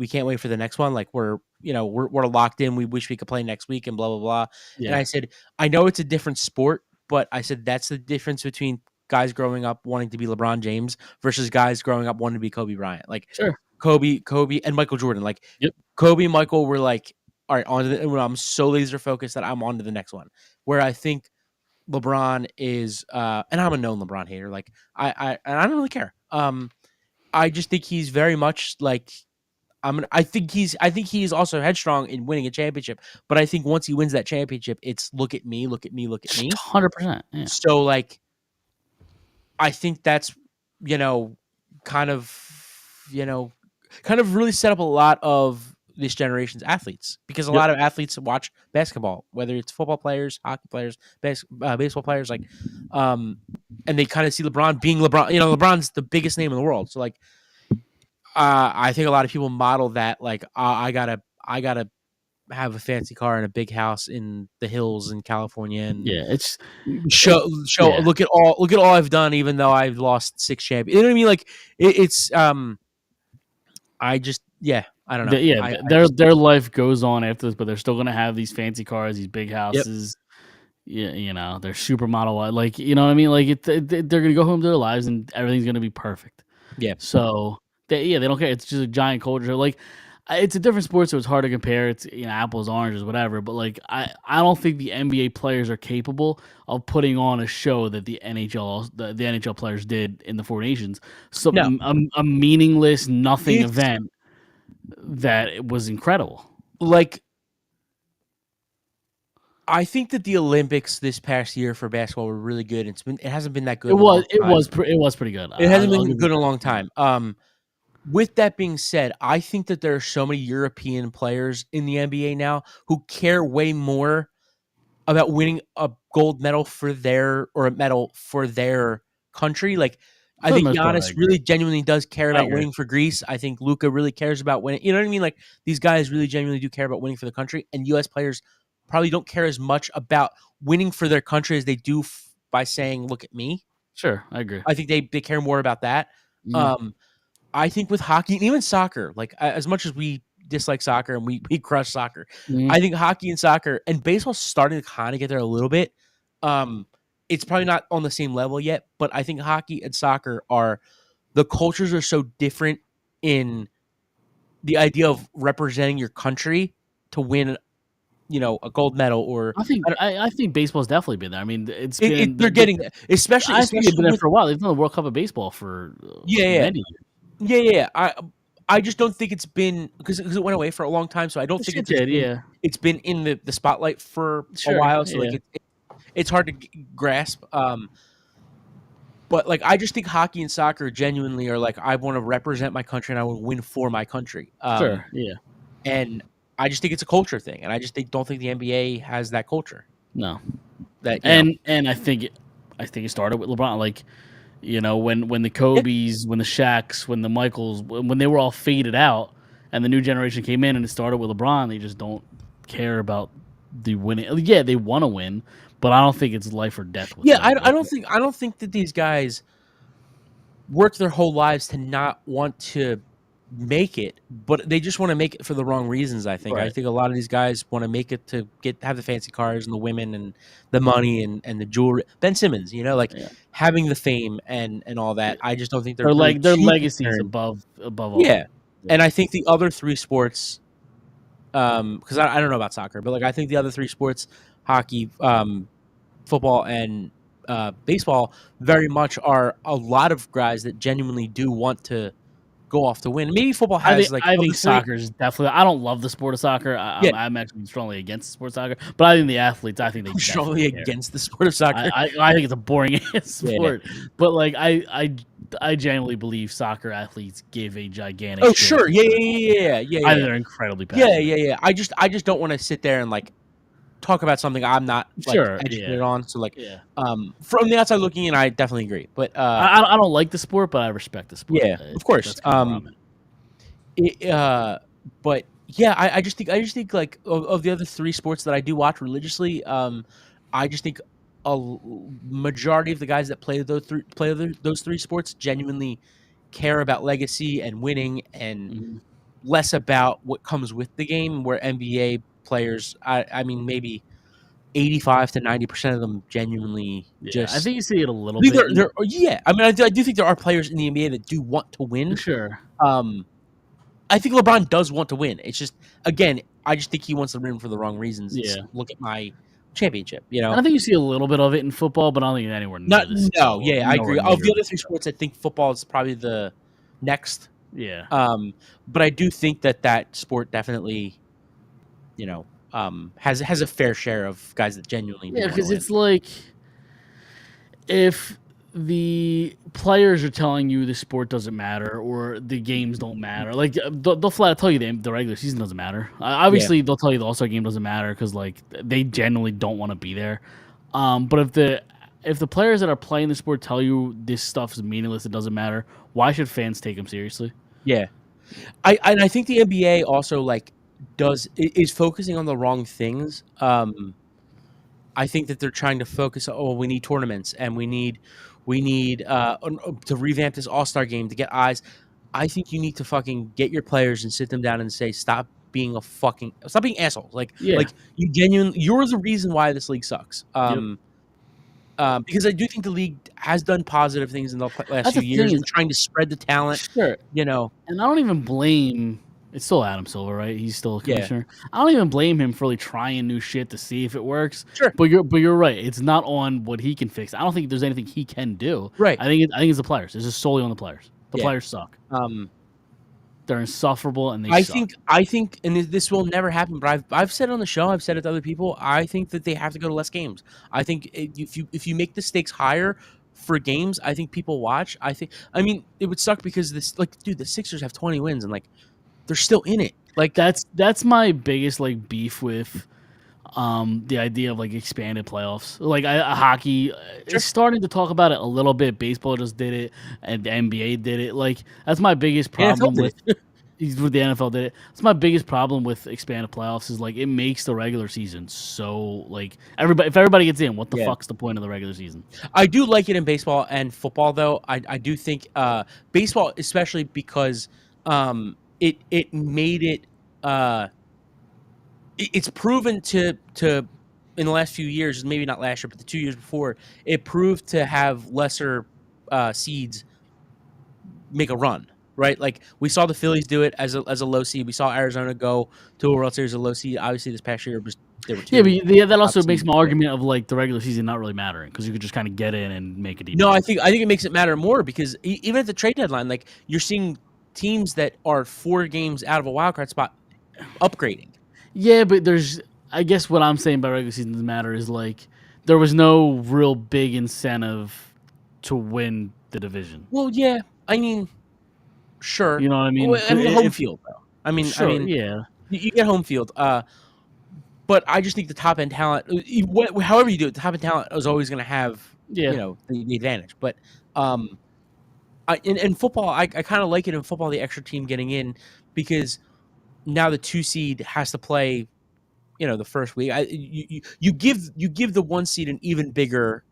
can't wait for the next one. Like we're locked in. We wish we could play next week and blah blah blah. And Yeah, I said I know it's a different sport, but I said that's the difference between guys growing up wanting to be LeBron James versus guys growing up wanting to be Kobe Bryant. Like sure. Kobe, and Michael Jordan. Like Yep. Kobe and Michael were like, all right, I'm so laser focused that I'm on to the next one. Where I think LeBron is, and I'm a known LeBron hater. Like I don't really care. I just think he's very much like I think he's also headstrong in winning a championship. But I think once he wins that championship, it's look at me, look at me, look at me. 100%. Yeah. So like, I think that's kind of really set up a lot of this generation's athletes because a lot of athletes watch basketball, whether it's football players, hockey players, baseball players, like, and they kind of see LeBron being LeBron. LeBron's the biggest name in the world, so like, I think a lot of people model that. Like, I gotta have a fancy car and a big house in the hills in California, and Yeah, it's show. yeah. Look at all I've done, even though I've lost 6 champions. You know what I mean? Like, it's I just I don't know. Their life goes on after this, but they're still gonna have these fancy cars, these big houses. Yeah, they're supermodel. Like, you know what I mean? Like they're gonna go home to their lives and everything's gonna be perfect. Yeah. So they don't care. It's just a giant culture. Like it's a different sport, so it's hard to compare. It's apples, oranges, whatever. But like I don't think the NBA players are capable of putting on a show that the NHL players did in the Four Nations. So No. a meaningless nothing event that it was incredible. Like, I think that the Olympics this past year for basketball were really good. It hasn't been that good in a long time. It was pretty good. It hasn't I'll been give good you in a that. long time. With that being said, I think that there are so many European players in the NBA now who care way more about winning a gold medal for a medal for their country. Like, For I the think most part, I Giannis agree. really genuinely does care I about agree. winning for Greece. I think Luka really cares about winning. You know what I mean? Like, these guys really genuinely do care about winning for the country, and U.S. players probably don't care as much about winning for their country as they do by saying, "Look at me." Sure, I agree. I think they care more about that. Mhm. I think with hockey and even soccer, like as much as we dislike soccer and we crush soccer, Mhm. I think hockey and soccer and baseball's starting to kind of get there a little bit. Um, it's probably not on the same level yet, but I think hockey and soccer are the cultures are so different in the idea of representing your country to win, a gold medal or I don't, I think baseball's definitely been there. I mean, it's it, been they're getting there, especially I think they've especially been there with for a while. They've done the World Cup of baseball for yeah, yeah. many years. Yeah. I just don't think it's been because it went away for a long time, so I don't think It did, yeah. it's been in the spotlight for a Sure, while. So like yeah. it's hard to grasp. But like I just think hockey and soccer genuinely are like I want to represent my country and I want to win for my country. Sure, yeah. And I just think it's a culture thing, and I just don't think the NBA has that culture. No. That And I think it started with LeBron. Like, when the Kobe's, when the Shaqs, when the Michaels, when they were all faded out, and the new generation came in, and it started with LeBron. They just don't care about the winning. Yeah, they want to win, but I don't think it's life or death with yeah. them. I don't think that these guys work their whole lives to not want to make it, but they just want to make it for the wrong reasons. I Right. think a lot of these guys want to make it to have the fancy cars and the women and the money and the jewelry. Ben Simmons, like Yeah. having the fame and all Yeah. that. I just don't think they're really Their too legacies concerned. above all. Yeah, and I think the other three sports, because I don't know about soccer, but like I think the other three sports, hockey, football, and baseball, very much are a lot of guys that genuinely do want to go off to win. Maybe football has like I of think the three. soccer is definitely. I don't love the sport of soccer. Yeah, I'm actually strongly against the sport of soccer. But I think the athletes. I think they I'm definitely strongly care. against the sport of soccer. I think it's a boring ass Yeah. sport. But like I genuinely believe soccer athletes give a gigantic. Oh, shit. sure. Yeah. I think they're incredibly passionate. Yeah. I just don't want to sit there and like talk about something I'm not like Sure. educated Yeah. on. So like, Yeah. from the outside looking in, I definitely agree. But I don't like the sport, but I respect the sport. yeah, of course. That's kind of where I'm at. But yeah, I just think like of the other three sports that I do watch religiously, I just think majority of the guys that those three sports genuinely care about legacy and winning and Mhm. less about what comes with the game. Where NBA players, I mean, maybe 85 to 90% of them genuinely Yeah, I just. think you see it a little I think bit. yeah. I mean, I do think there are players in the NBA that do want to win. Sure. I think LeBron does want to win. It's just, again, I just think he wants to win for the wrong reasons. It's, Yeah. look at my championship, And I think you see a little bit of it in football, but I don't think anywhere near Not this. no, yeah, I agree. Nowhere Of the near other this three scale. sports, I think football is probably the next. Yeah. But I do think that sport definitely, has a fair share of guys that genuinely do Yeah, want to because win. it's like if the players are telling you the sport doesn't matter or the games don't matter, like they'll flat out tell you the regular season doesn't matter. Obviously, they'll tell you the All-Star game doesn't matter because like they genuinely don't want to be there. But if the players that are playing the sport tell you this stuff is meaningless, it doesn't matter, why should fans take them seriously? Yeah, I think the NBA also like is focusing on the wrong things. I think that they're trying to focus. Oh, we need tournaments, and we need to revamp this All-Star game to get eyes. I think you need to fucking get your players and sit them down and say, stop being assholes. Like Yeah. you're the reason why this league sucks. Yep. Because I do think the league has done positive things in the last That's few the years thing and trying to spread the talent. Sure. You know, And I don't even blame. It's still Adam Silver, right? He's still a Yeah. commissioner. I don't even blame him for really trying new shit to see if it works. Sure. But you're right. It's not on what he can fix. I don't think there's anything he can do. Right. I think it's the players. It's just solely on the players. The Yeah. players suck. They're insufferable and they I suck. think, and this will never happen. But I've said it on the show. I've said it to other people. I think that they have to go to less games. I think if you make the stakes higher for games, I think people watch. I mean, it would suck because this, like, dude, the Sixers have 20 wins and like they're still in it. Like, That's my biggest like beef with the idea of like expanded playoffs. Like hockey Sure. is starting to talk about it a little bit. Baseball just did it, and the NBA did it. Like that's my biggest the NFL problem did with. it. With the NFL did it. That's my biggest problem with expanded playoffs is like it makes the regular season so like if everybody gets in, what the Yeah. fuck's the point of the regular season? I do like it in baseball and football, though. I do think baseball, especially because it made it it's proven to in the last few years, maybe not last year, but the 2 years before, it proved to have lesser seeds make a run, right? Like we saw the Phillies do it as a low seed. We saw Arizona go to a World Series as a low seed. Obviously, this past year there were Yeah, two. but that also top makes seeds. my argument of like the regular season not really mattering because you could just kind of get in and make a deep. No, I think it makes it matter more because even at the trade deadline, like you're seeing teams that are 4 games out of a wild card spot upgrading. Yeah, but I guess what I'm saying by regular season doesn't matter is like there was no real big incentive to win the division. Well, yeah, I mean, sure. You know what I mean? Well, I mean, home field though. Sure, yeah. You get home field. But I just think the top end talent, however you do it, the top end talent is always going to have Yeah. the advantage. But in football, I kind of like it in football, the extra team getting in because now the 2 seed has to play, the first week. You give the 1 seed an even bigger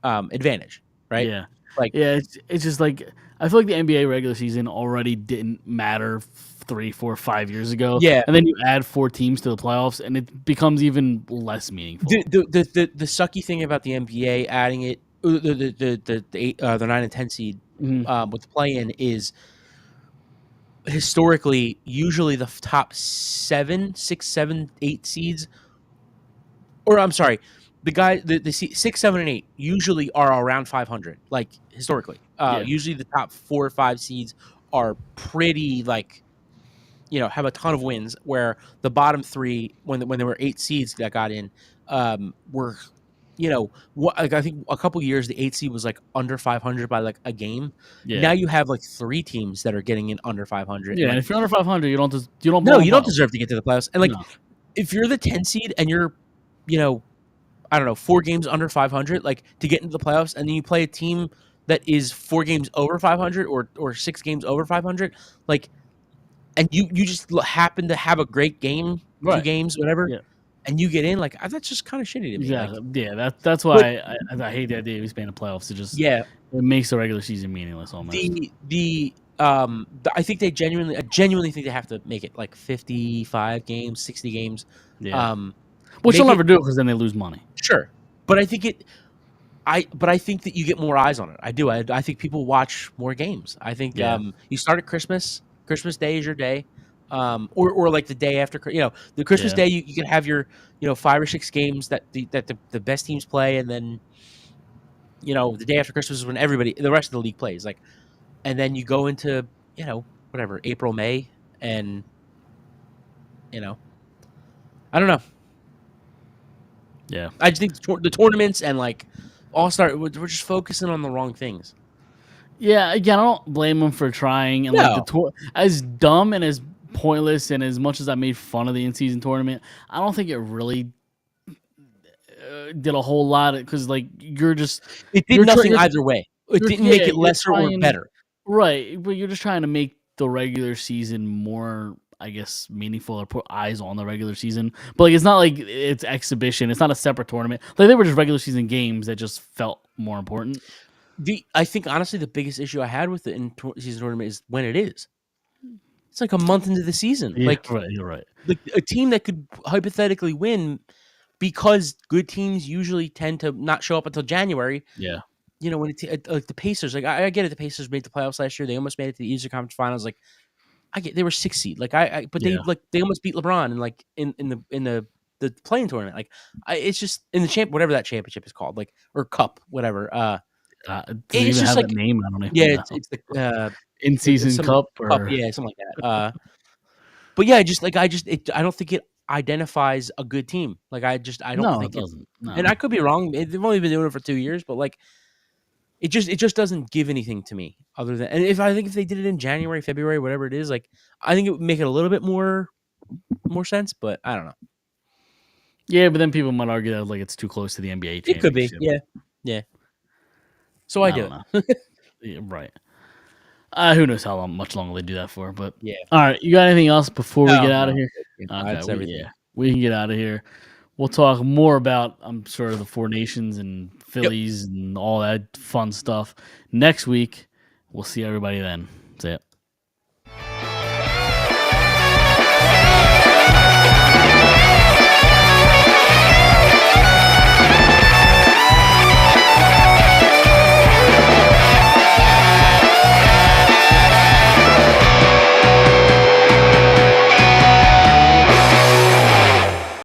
advantage, right? Yeah. Like, Yeah, it's just like I feel like the NBA regular season already didn't matter 3, 4, 5 years ago. Yeah. And then you add 4 teams to the playoffs and it becomes even less meaningful. the sucky thing about the NBA adding it, the 9 and 10 seed with the play in is historically usually the top 7, 6, 7, 8 seeds, or I'm sorry, the 6, 7, and 8 usually are around 500. Like historically, usually the top 4 or 5 seeds are pretty like, have a ton of wins. Where the bottom 3, when there were 8 seeds that got in, were, like I think a couple years the 8 seed was like under 500 by like a game. Yeah. Now you have like 3 teams that are getting in under 500. Yeah, and if you're under 500, you don't deserve to get to the playoffs. And like, if you're the 10 seed and you're, I don't know, 4 games under 500, like to get into the playoffs, and then you play a team that is 4 games over 500 or 6 games over 500, like, and you just happen to have a great game, 2 games, whatever, and you get in, like, that's just kind of shitty to me. Yeah, like, that's why I hate the idea of expanding playoffs. It makes the regular season meaningless almost. I think I genuinely think they have to make it like 55 games, 60 games. Yeah. Which they'll never do because then they lose money. Sure, but I think I think that you get more eyes on it. I do. I think people watch more games. I think you start at Christmas. Christmas Day is your day, or like the day after. The Christmas Day you can have your 5 or 6 games that the best teams play, and then the day after Christmas is when the rest of the league plays. Like, and then you go into whatever April, May, and I don't know. Yeah, I just think the tournaments and like All-Star, we're just focusing on the wrong things. Yeah, again, I don't blame them for trying. And like as dumb and as pointless and as much as I made fun of the in-season tournament, I don't think it really did a whole lot because like it did nothing either way. It didn't make it lesser or better. Right, but you're just trying to make the regular season more, I guess, meaningful or put eyes on the regular season. But like, it's not like it's exhibition. It's not a separate tournament. Like they were just regular season games that just felt more important. I think honestly the biggest issue I had with the in-season tournament is when it is. It's like a month into the season. Yeah, like, right, you're right. Like a team that could hypothetically win, because good teams usually tend to not show up until January. Yeah. When like the Pacers, like I get it. The Pacers made the playoffs last year. They almost made it to the Eastern Conference Finals. Like they were 6th seed. Like they almost beat LeBron and like in the playing tournament. Like it's just in the whatever that championship is called, like, or cup, whatever. It's just like name. I don't know. Yeah, it's the In-season some cup or yeah, something like that. But yeah, I don't think it identifies a good team. Like I don't no, it think it. doesn't. No. And I could be wrong. They've only been doing it for 2 years, but like it just doesn't give anything to me other than. And if they did it in January, February, whatever it is, like I think it would make it a little bit more sense. But I don't know. Yeah, but then people might argue that like it's too close to the NBA It could be. championship. Yeah. So I do don't it. know. Yeah, right. Who knows how much longer they do that for? But Yeah. all right, you got anything else before we No, get out of no, here? that's everything. We can get out of here. We'll talk more about I'm sure the Four Nations and Phillies and all that fun stuff next week. We'll see everybody then. See ya.